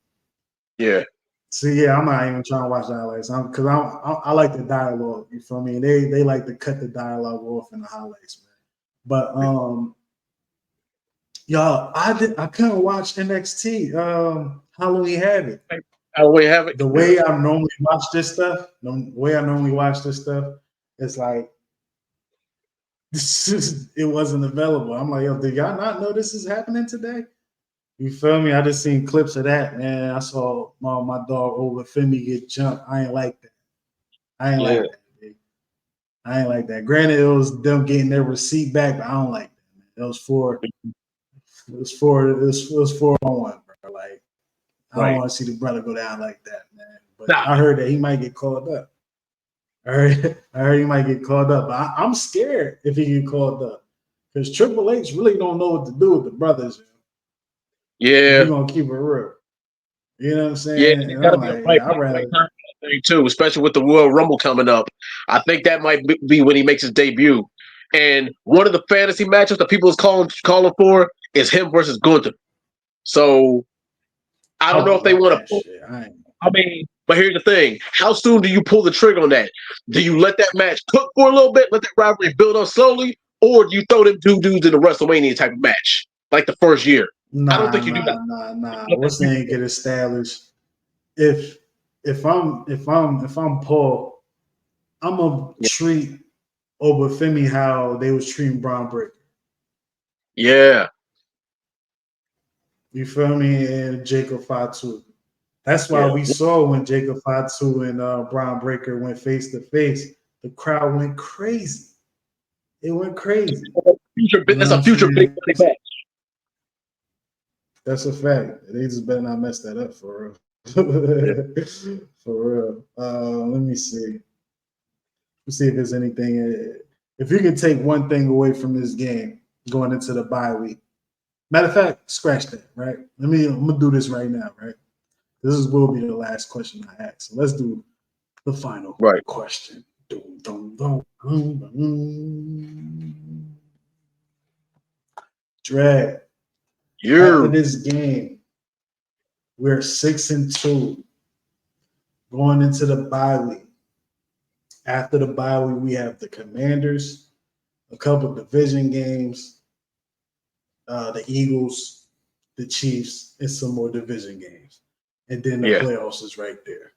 Yeah. See, yeah, I'm not even trying to watch the highlights because I like the dialogue. You feel me? They like to cut the dialogue off in the highlights, man. But y'all, I couldn't watch NXT. Halloween Havoc. Halloween Havoc. The way I normally watch this stuff, it's like it wasn't available. I'm like, yo, did y'all not know this is happening today? You feel me? I just seen clips of that, man. I saw my dog over Femi get jumped. I ain't like that. Like that, big. I ain't like that. Granted, it was them getting their receipt back, but I don't like that, man. It was 4-on-1, bro. Like, I don't want to see the brother go down like that, man. But I heard that he might get called up. I heard he might get called up. But I'm scared if he get called up. Because Triple H really don't know what to do with the brothers. Yeah. We're going to keep it real. You know what I'm saying? Yeah, gotta be right thing too, especially with the Royal Rumble coming up. I think that might be when he makes his debut. And one of the fantasy matchups that people is calling for is him versus Gunther. So I don't know if they want to. I mean, but here's the thing: how soon do you pull the trigger on that? Do you let that match cook for a little bit, let that rivalry build up slowly, or do you throw them two dudes in a WrestleMania type of match like the first year? I don't think you do that. Nah. What's name get established? If I'm Paul, I'm gonna treat Obafemi how they was treating Braun Breaker. Yeah. You feel me? And Jacob Fatu. That's why we saw when Jacob Fatu and Braun Breaker went face to face, the crowd went crazy. It went crazy. That's a future big match. That's a fact. They just better not mess that up for real. For real. Let me see. Let's see if there's anything. If you can take one thing away from this game going into the bye week. Matter of fact, scratch that, right? I'm gonna do this right now, right? This will be the last question I ask. So let's the final question. Drag. After this game, we're 6-2 going into the bye week. After the bye week, we have the Commanders, a couple of division games, the Eagles, the Chiefs, and some more division games. And then the playoffs is right there.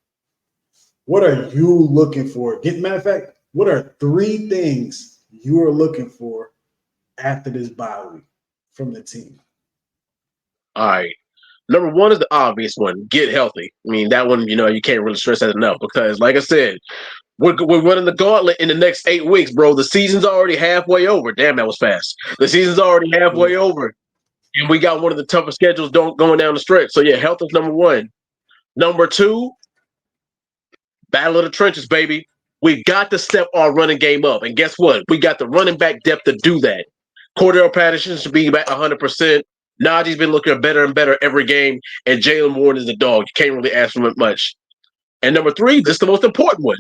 What are you looking for? Matter of fact, what are 3 things you are looking for after this bye week from the team? All right. Number 1 is the obvious one. Get healthy. I mean, that one, you can't really stress that enough because, like I said, we're running the gauntlet in the next 8 weeks, bro. The season's already halfway over. Damn, that was fast. The season's already halfway over. And we got one of the toughest schedules going down the stretch. So, yeah, health is number 1. Number 2, battle of the trenches, baby. We've got to step our running game up. And guess what? We got the running back depth to do that. Cordell Patterson should be back 100%. Najee's been looking better and better every game. And Jalen Warren is the dog. You can't really ask for much. And number 3, this is the most important one.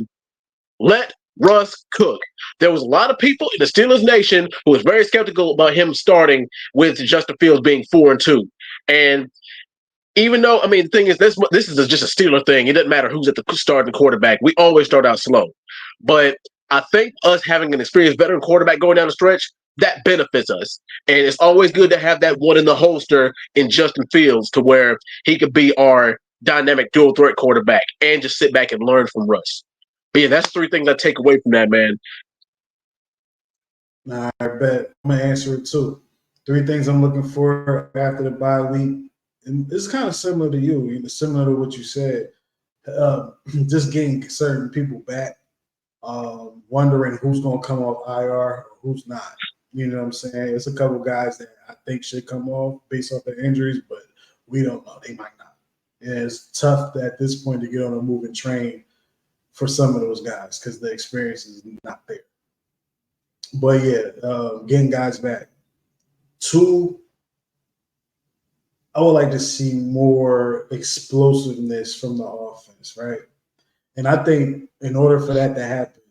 Let Russ cook. There was a lot of people in the Steelers nation who was very skeptical about him starting with Justin Fields being 4-2. And even though, the thing is, this is just a Steeler thing. It doesn't matter who's at the starting quarterback. We always start out slow. But I think us having an experienced veteran quarterback going down the stretch, that benefits us. And it's always good to have that one in the holster in Justin Fields to where he could be our dynamic dual threat quarterback and just sit back and learn from Russ. But yeah, that's 3 things I take away from that, man. I bet. I'm going to answer it too. 3 things I'm looking for after the bye week. And it's kind of similar to you, similar to what you said. Just getting certain people back, wondering who's going to come off IR, who's not. You know what I'm saying? It's a couple guys that I think should come off based off their injuries, but we don't know. They might not. And it's tough at this point to get on a moving train for some of those guys because the experience is not there. But yeah, getting guys back. 2, I would like to see more explosiveness from the offense, right? And I think in order for that to happen,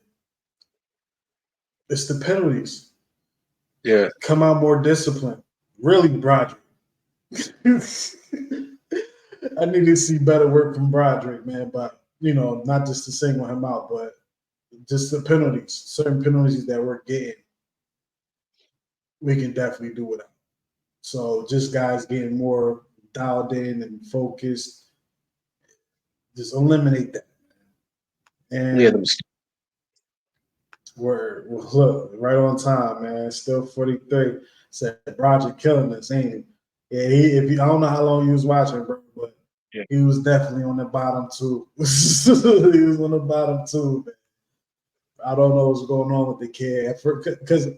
it's the penalties. Yeah. Come out more disciplined. Really, Broderick. I need to see better work from Broderick, man. But, not just to single him out, but just the penalties, certain penalties that we're getting, we can definitely do without. So just guys getting more dialed in and focused, just eliminate that. And we're look right on time, man. Still 43. Said Roger killing us, ain't he? Yeah, I don't know how long you was watching, bro, but he was definitely on the bottom 2. He was on the bottom 2, man. I don't know what's going on with the kid because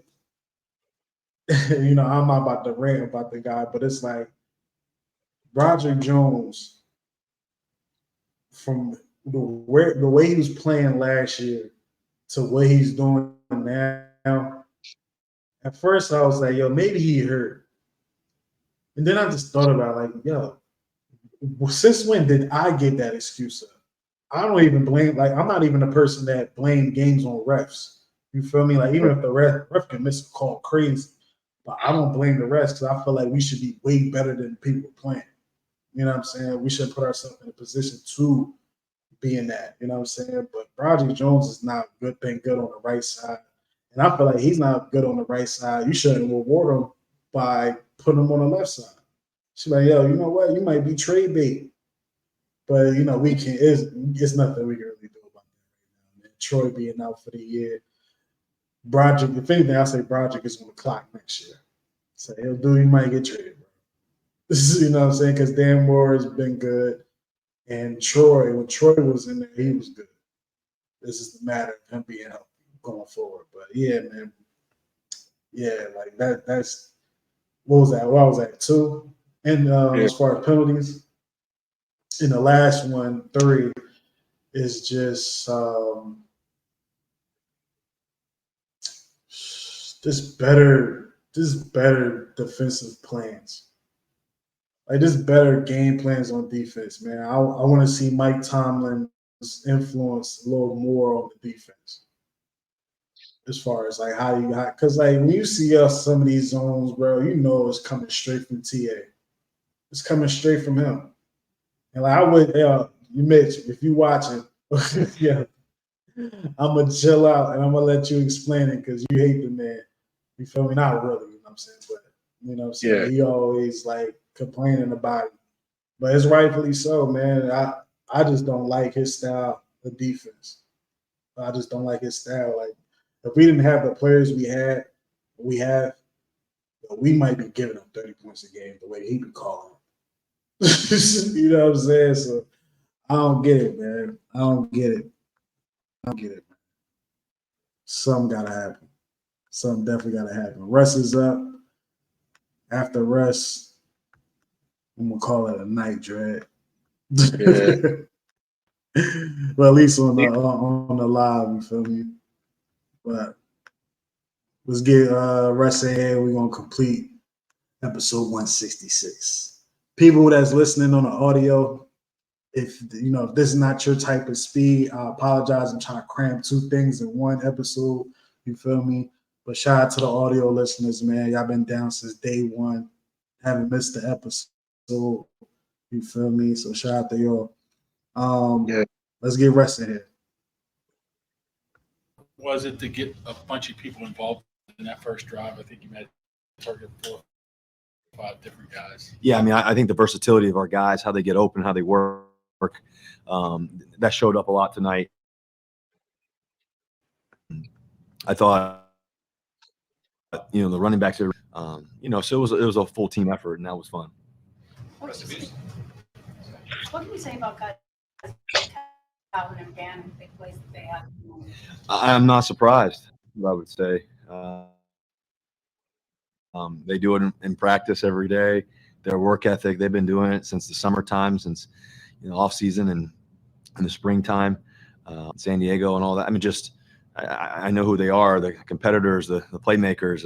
I'm not about to rant about the guy, but it's like Broderick Jones, from the way he was playing last year to what he's doing now. At first, I was like, yo, maybe he hurt. And then I just thought about yo, since when did I get that excuse up? I don't even blame, I'm not even a person that blame games on refs. You feel me? Even if the ref can miss a call crazy, but I don't blame the refs because I feel like we should be way better than people playing. You know what I'm saying? We should put ourselves in a position to be in that. You know what I'm saying? But Broderick Jones is not good on the right side. And I feel like he's not good on the right side. You shouldn't reward him by putting him on the left side. She's like, yo, you know what? You might be trade bait. But, we can. It's nothing we can really do about that right now, man. Troy being out for the year. Broderick, if anything, I say Broderick is on the clock next year. So he might get traded, bro. You know what I'm saying? Because Dan Moore has been good. And Troy, when Troy was in there, he was good. This is the matter of him being healthy going forward. But yeah, man. Yeah, that's what was that? What was that? 2? And as far as penalties, in the last one, 3 is just better defensive plans. Just better game plans on defense, man. I want to see Mike Tomlin influence a little more on the defense. As far as like how you got, because like when you see us some of these zones, bro, you know it's coming straight from TA. It's coming straight from him. And like I would, you Mitch, if you watching, yeah, I'm gonna chill out and I'm gonna let you explain it because you hate the man. You feel me? Not really, you know what I'm saying, but you know what I'm saying. Yeah. He always like complaining about it, but it's rightfully so, man. I just don't like his style of defense. I just don't like his style. Like if we didn't have the players we have, we might be giving him 30 points a game the way he be calling. You know what I'm saying? So I don't get it, man. I don't get it. Something gotta happen. Something definitely gotta happen. Russ is up. After Russ, I'm gonna call it a night, Dread. Yeah. Well, at least on the live, you feel me? But let's get Russ in here. We're gonna complete episode 166. People that's listening on the audio, if this is not your type of speed, I apologize. I'm trying to cram 2 things in one episode. You feel me? But shout out to the audio listeners, man. Y'all been down since day one. Haven't missed the episode. You feel me? So shout out to y'all. Let's get Russ in here. Was it to get a bunch of people involved in that first drive? I think you had target 4 or 5 different guys. Yeah, I mean, I think the versatility of our guys, how they get open, how they work, that showed up a lot tonight. I thought, the running backs, so it was a full team effort, and that was fun. What can you say about guys like Calvin and Van, the big plays that they have? I'm not surprised, I would say. They do it in practice every day. Their work ethic, they've been doing it since the summertime, since off season and in the springtime, San Diego and all that. I mean, I know who they are, the competitors, the playmakers.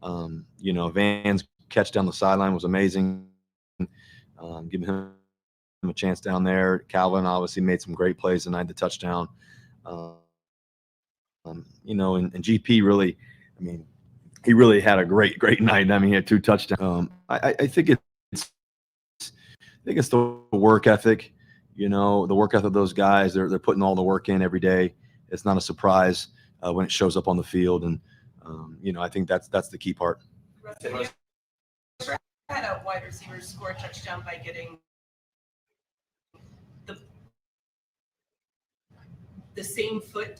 Van's catch down the sideline was amazing. Giving him a chance down there. Calvin obviously made some great plays tonight, the touchdown. And GP really, I mean, he really had a great night. I mean, he had 2 touchdowns. I think it's the work ethic. The work ethic of those guys. They're putting all the work in every day. It's not a surprise when it shows up on the field, and I think that's the key part. Had a wide receiver score a touchdown by getting the same foot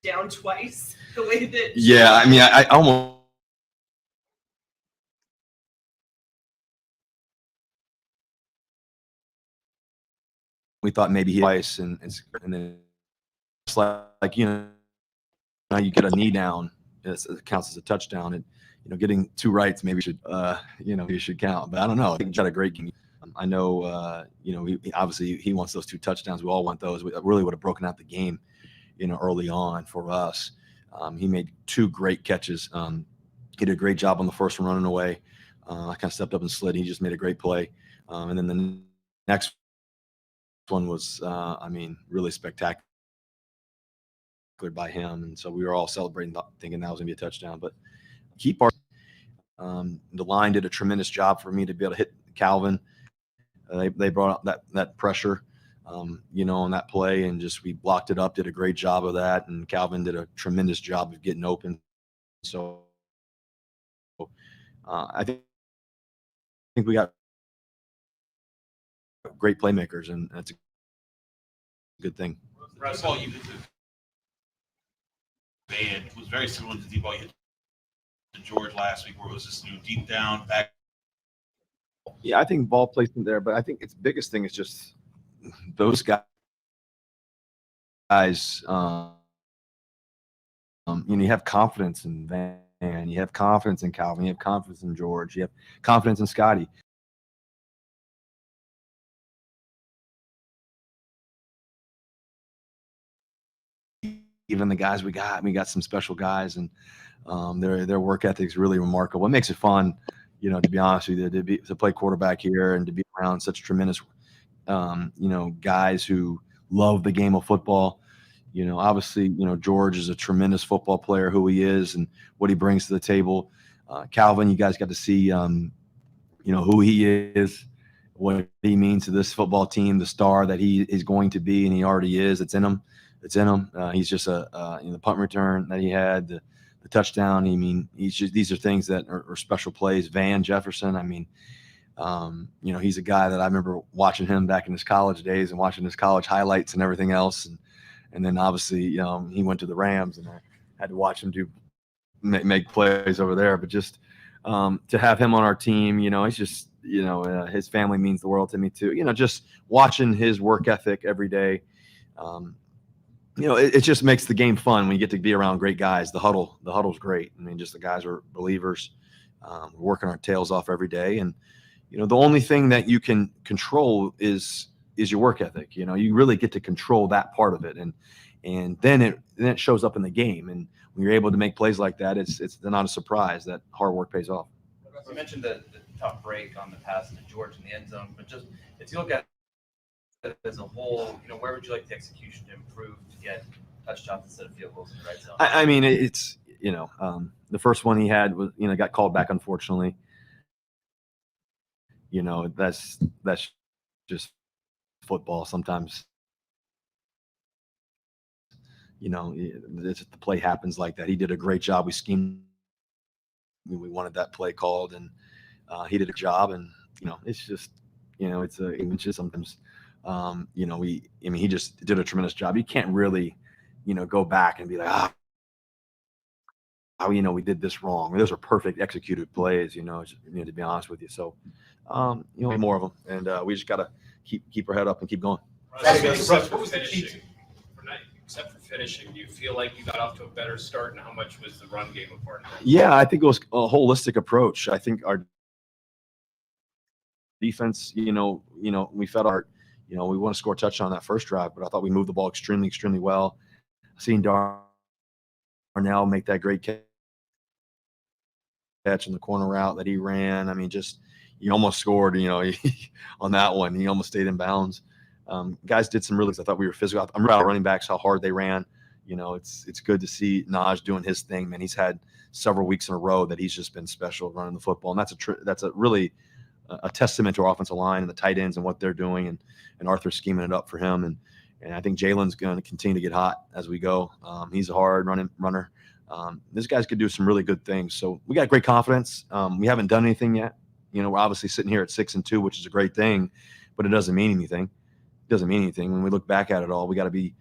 down twice. The way that I mean, I almost. We thought maybe he twice, and then it's like now you get a knee down, it counts as a touchdown, and getting 2 rights maybe should you should count, but I don't know. I think he had a great game. I know he obviously he wants those 2 touchdowns. We all want those. We really would have broken out the game early on for us. He made 2 great catches. He did a great job on the first one running away. I kind of stepped up and slid. He just made a great play, and then the next one was really spectacular by him, and so we were all celebrating, thinking that was gonna be a touchdown. But key part, the line did a tremendous job for me to be able to hit Calvin. They brought out that pressure on that play, and just we blocked it up, did a great job of that, and Calvin did a tremendous job of getting open. So I think we got great playmakers, and that's a good thing. The ball you hit to Van was very similar to the ball you hit to George last week, where it was just deep down back. Yeah, I think ball placement there, but I think its biggest thing is just those guys. You have confidence in Van, you have confidence in Calvin, you have confidence in George, you have confidence in Scotty. Even the guys we got some special guys, and their work ethic is really remarkable. It makes it fun, to be honest with you, to play quarterback here and to be around such tremendous, guys who love the game of football. You know, obviously, you know, George is a tremendous football player, who he is and what he brings to the table. Calvin, you guys got to see, you know, who he is, what he means to this football team, the star that he is going to be, and he already is. It's in him. It's in him. He's just you know, the punt return that he had, the touchdown. I mean, these are things that are special plays. Van Jefferson, I mean, you know, he's a guy that I remember watching him back in his college days and watching his college highlights and everything else. And then obviously, you know, he went to the Rams and I had to watch him make plays over there. But just to have him on our team, you know, it's just, you know, his family means the world to me too. You know, just watching his work ethic every day. You know, it just makes the game fun when you get to be around great guys. The huddle's great. I mean, just the guys are believers. We're working our tails off every day. And, you know, the only thing that you can control is your work ethic. You know, you really get to control that part of it. And then it shows up in the game. And when you're able to make plays like that, it's not a surprise that hard work pays off. You mentioned the tough break on the pass to George in the end zone, but just if you look at it as a whole, you know, where would you like the execution to improve to get touchdowns instead of field goals in the right zone? I mean, it's, you know, the first one he had was, you know, got called back, unfortunately. You know, that's just football. Sometimes, you know, the play happens like that. He did a great job. We schemed. We wanted that play called, and he did a job. And, you know, it's just, you know, it's just sometimes, you know, he just did a tremendous job. You can't really, you know, go back and be like, you know, we did this wrong. Those are perfect executed plays, you know, to be honest with you. So, you know, more of them. And we just got to keep our head up and keep going. What was the key except for finishing? Do you feel like you got off to a better start, and how much was the run game a part of that? Yeah, I think it was a holistic approach. I think our defense, you know, we fed our, you know, we want to score a touchdown on that first drive, but I thought we moved the ball extremely, extremely well. Seeing Darnell make that great catch in the corner route that he ran. I mean, just, you almost scored, you know, on that one. He almost stayed in bounds. Guys did some really, I thought we were physical. I'm proud of running backs, how hard they ran. You know, it's good to see Naj doing his thing, man. He's had several weeks in a row that he's just been special running the football. And that's a really a testament to our offensive line and the tight ends and what they're doing, and Arthur scheming it up for him. And I think Jalen's going to continue to get hot as we go. He's a hard runner. This guy's could do some really good things. So we got great confidence. We haven't done anything yet. You know, we're obviously sitting here at 6-2, which is a great thing, but it doesn't mean anything. It doesn't mean anything. When we look back at it all, we got to be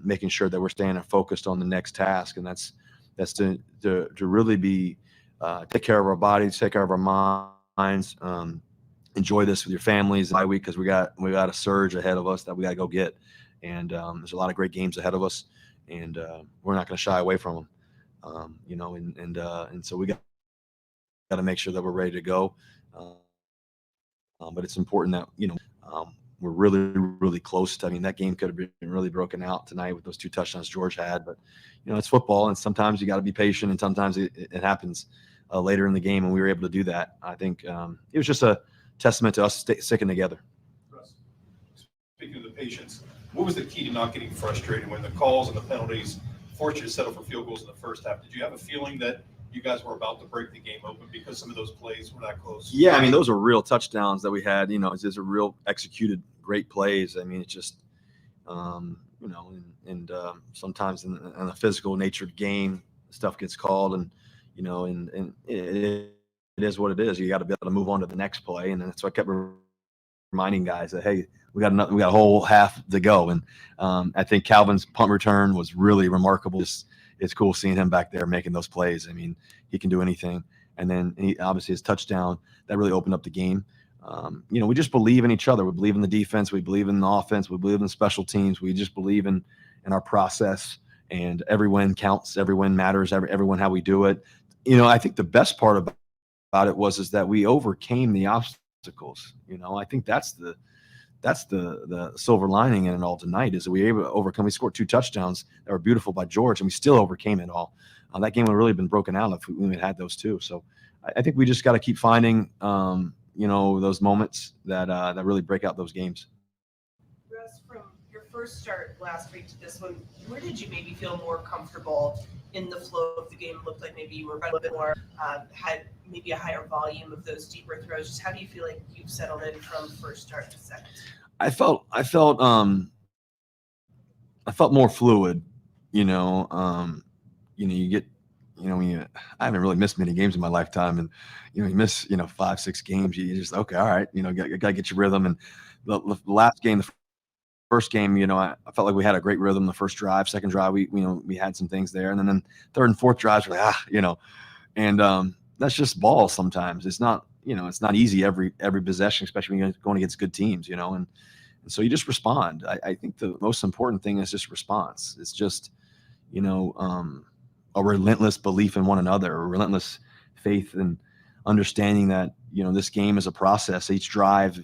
making sure that we're staying focused on the next task, and that's to really be take care of our bodies, take care of our minds, enjoy this with your families bye week, because we got a surge ahead of us that we got to go get, and there's a lot of great games ahead of us, and we're not going to shy away from them, you know, and so we got to make sure that we're ready to go, but it's important that, you know, we're really, really close to, I mean, that game could have been really broken out tonight with those 2 touchdowns George had, but, you know, it's football, and sometimes you got to be patient, and sometimes it happens later in the game, and we were able to do that. I think it was just a testament to us sticking together. Russ, speaking of the patience, what was the key to not getting frustrated when the calls and the penalties forced you to settle for field goals in the first half? Did you have a feeling that you guys were about to break the game open because some of those plays were that close? Yeah, I mean, those are real touchdowns that we had. You know, it's a real executed great plays. I mean, it's just, you know, and sometimes in a physical natured game, stuff gets called, and, you know, and it is what it is. You got to be able to move on to the next play, and that's what I kept reminding guys that, hey, we got a whole half to go. And I think Calvin's punt return was really remarkable. It's cool seeing him back there making those plays. I mean, he can do anything. And then obviously his touchdown that really opened up the game. You know, we just believe in each other. We believe in the defense. We believe in the offense. We believe in special teams. We just believe in our process. And every win counts. Every win matters. Every win how we do it. You know, I think the best part about it was that we overcame the obstacles. You know, I think that's the silver lining in it all tonight, is that we were able to overcome. We scored 2 touchdowns that were beautiful by George, and we still overcame it all. That game would have really been broken out if we had those 2. So I think we just got to keep finding, you know, those moments that really break out those games. Russ, from your first start last week to this one, where did you maybe feel more comfortable in the flow of the game? It looked like maybe you were a little bit more, had maybe a higher volume of those deeper throws. Just how do you feel like you've settled in from first start to second? I felt more fluid, you know. You get, I haven't really missed many games in my lifetime, and you miss 5-6 games, you just okay, all right, you gotta get your rhythm. And the last game, the first game, I felt like we had a great rhythm. The first drive, second drive, we had some things there, and then third and fourth drives were like and that's just ball. Sometimes it's not it's not easy every possession, especially when you're going against good teams, and so you just respond. I think the most important thing is just response. It's just a relentless belief in one another, a relentless faith and understanding that this game is a process. Each drive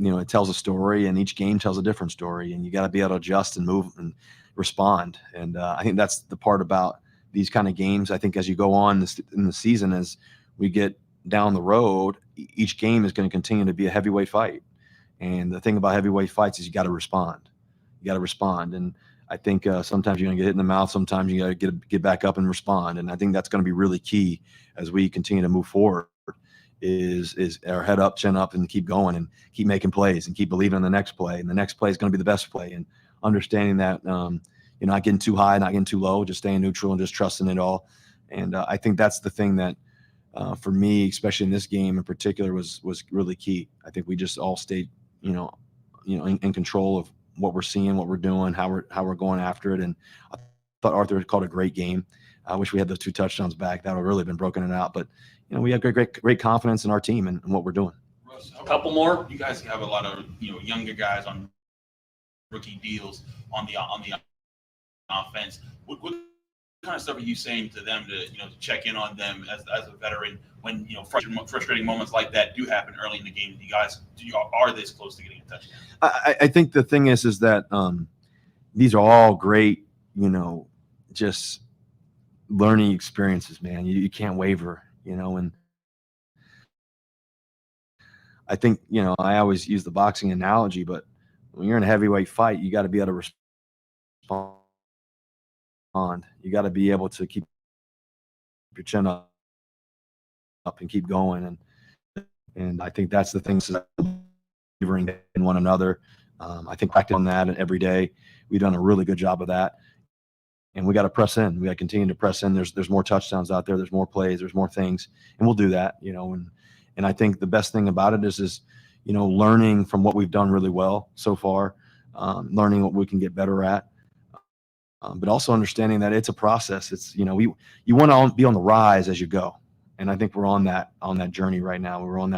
it tells a story, and each game tells a different story, and you got to be able to adjust and move and respond. And I think that's the part about these kind of games. I think as you go on in the season, as we get down the road, each game is going to continue to be a heavyweight fight. And the thing about heavyweight fights is you got to respond. And I think sometimes you're going to get hit in the mouth. Sometimes you got to get back up and respond. And I think that's going to be really key as we continue to move forward. Is our head up, chin up, and keep going and keep making plays and keep believing in the next play. And the next play is going to be the best play. And understanding that you're not getting too high, not getting too low, just staying neutral and just trusting it all. And I think that's the thing that for me, especially in this game in particular, was really key. I think we just all stayed, in control of what we're seeing, what we're doing, how we're going after it. And I thought Arthur called a great game. I wish we had those 2 touchdowns back. That would have really been broken it out. But we have great confidence in our team and what we're doing. Russ, A couple more. You guys have a lot of younger guys on rookie deals on the offense. What kind of stuff are you saying to them to check in on them as a veteran when frustrating moments like that do happen early in the game? You guys are this close to getting a touchdown? I think the thing is that these are all great, just learning experiences, man. You can't waver, and I think, I always use the boxing analogy, but when you're in a heavyweight fight, you got to be able to respond. You got to be able to keep your chin up and keep going. And I think that's the thing, believing in one another. I think practicing on that every day, we've done a really good job of that. And we got to press in. We got to continue to press in. There's more touchdowns out there. There's more plays. There's more things, and we'll do that. And I think the best thing about it is learning from what we've done really well so far, learning what we can get better at, but also understanding that it's a process. It's you want to be on the rise as you go, and I think we're on that journey right now. We're on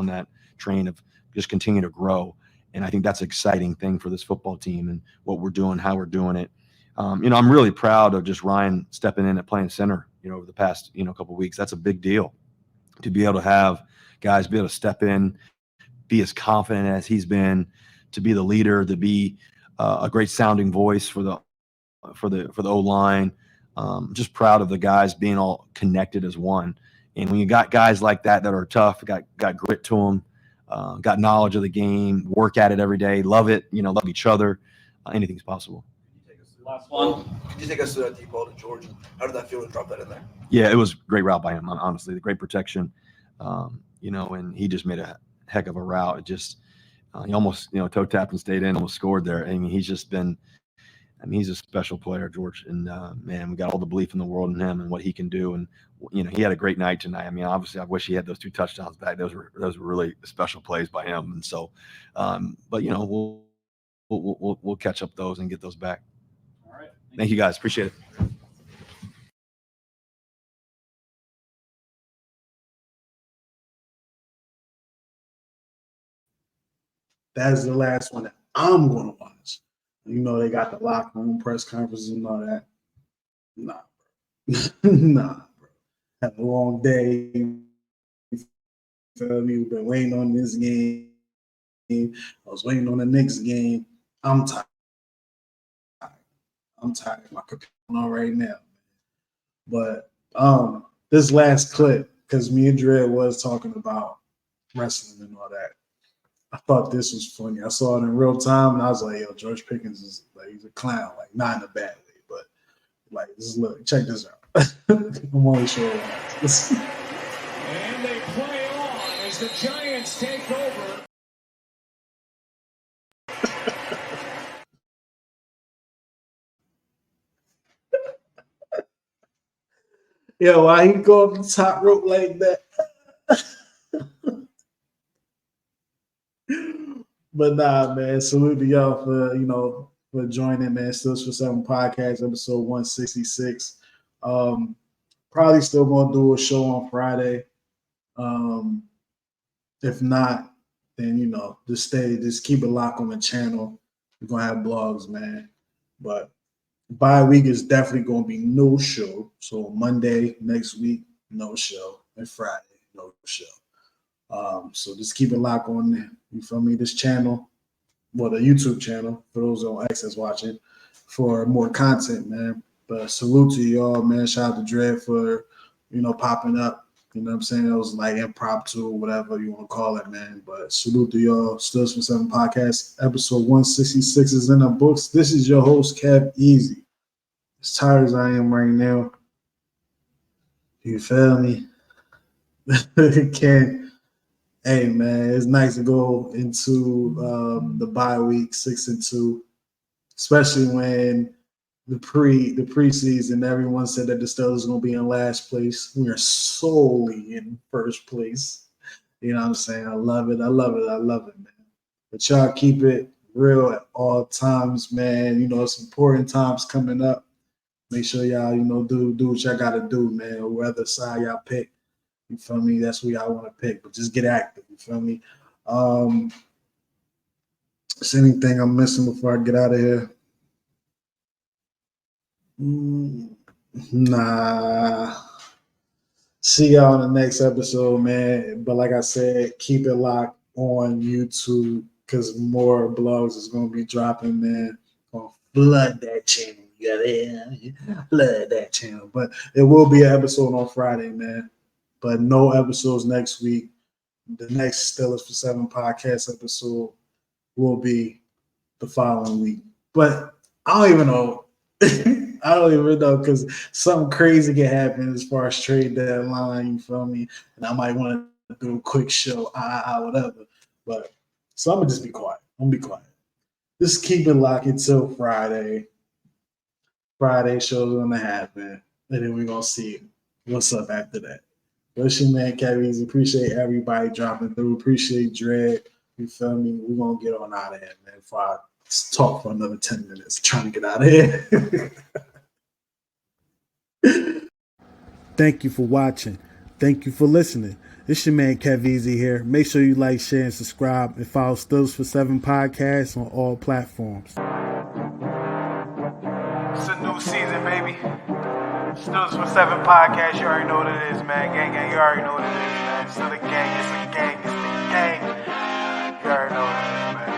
that train of just continue to grow, and I think that's an exciting thing for this football team and what we're doing, how we're doing it. I'm really proud of just Ryan stepping in and playing center, over the past, couple of weeks. That's a big deal to be able to have guys be able to step in, be as confident as he's been, to be the leader, to be a great sounding voice for the O-line. Just proud of the guys being all connected as one. And when you got guys like that are tough, got grit to them, got knowledge of the game, work at it every day, love it, love each other, anything's possible. Last one. Could you take us to that deep ball to George? How did that feel to drop that in there? Yeah, it was a great route by him, honestly. The great protection, and he just made a heck of a route. It just, he almost, toe tapped and stayed in, almost scored there. I mean, he's a special player, George. And, man, we got all the belief in the world in him and what he can do. And, he had a great night tonight. I mean, obviously, I wish he had those 2 touchdowns back. Those were really special plays by him. And so, but, we'll catch up those and get those back. All right. Thank you, guys. Appreciate it. That is the last one that I'm going to watch. They got the locker room press conferences and all that. Nah, bro. Nah, bro. Had a long day. You feel me? We've been waiting on this game. I was waiting on the Knicks game. I'm tired. My computer on right now. But this last clip, because me and Dre was talking about wrestling and all that. I thought this was funny. I saw it in real time, and I was like, "Yo, George Pickens is like he's a clown, like not in a bad way, but like look, check this out." I'm only showing this. And they play on as the Giants take over. Yo, why he go up the top rope like that? But nah, man, salute to y'all for for joining, man. Stills for 7 podcast, episode 166. Probably still gonna do a show on Friday. If not, then just keep it locked on the channel. We're gonna have blogs, man. But bye week is definitely gonna be no show. So Monday next week, no show, and Friday, no show. So just keep it locked on there. You feel me? This channel, well, the YouTube channel, for those on X that's watching, for more content, man. But salute to y'all, man. Shout out to Dread for, popping up. You know what I'm saying? It was like impromptu, whatever you want to call it, man. But salute to y'all. Stills for 7 podcast, episode 166 is in the books. This is your host, Kev Easy. As tired as I am right now, you feel me? Hey, man, it's nice to go into the bye week 6-2, especially when the preseason, everyone said that the Steelers are going to be in last place. We are solely in first place. You know what I'm saying? I love it. I love it. I love it, man. But y'all keep it real at all times, man. It's important times coming up. Make sure y'all, do what y'all got to do, man, whether side y'all pick. You feel me? That's what y'all want to pick, but just get active. You feel me? Is anything I'm missing before I get out of here? Nah. See y'all in the next episode, man. But like I said, keep it locked on YouTube because more blogs is going to be dropping, man. Gonna flood that channel. You gotta flood that channel. But it will be an episode on Friday, man. But no episodes next week. The next Steelers for 7 podcast episode will be the following week. But I don't even know. I don't even know because something crazy can happen as far as trade deadline, you feel me? And I might want to do a quick show, whatever. But so I'm going to just be quiet. I'm going to be quiet. Just keep it locked until Friday. Friday show's going to happen. And then we're going to see what's up after that. What's your man, Kev Easy? Appreciate everybody dropping through. Appreciate Dread. You feel me? We're going to get on out of here, man, before I talk for another 10 minutes trying to get out of here. Thank you for watching. Thank you for listening. It's your man, Kev Easy here. Make sure you like, share, and subscribe, and follow Stills for 7 podcasts on all platforms. It's a new season, baby. Stills for 7 podcast, you already know what it is, man. Gang, you already know what it is, man. It's still a gang, it's a gang, it's the gang. You already know what it is, man.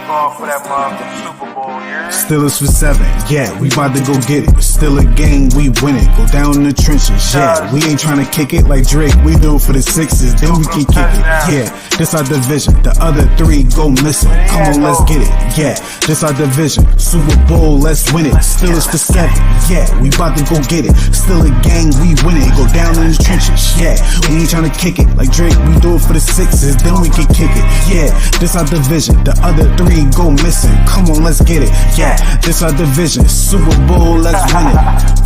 Going for that motherfucking Super Bowl, yeah? Steelers for 7, yeah, we about to go get it. Still a game, we win it. Go down in the trenches, yeah. We ain't trying to kick it like Drake. We do it for the 6s, then we can kick it. Yeah, this our division. The other 3 go missing. Come on, let's get it. Yeah, this our division. Super Bowl, let's win it. Steelers for 7, yeah, we about to go get it. Still a gang, we win it. Go down in the trenches, yeah. We ain't trying to kick it like Drake. We do it for the 6s, then we can kick it. Yeah, this our division. The other 3 go missing. Come on, let's get it. Yeah, this our division. Super Bowl, let's win it.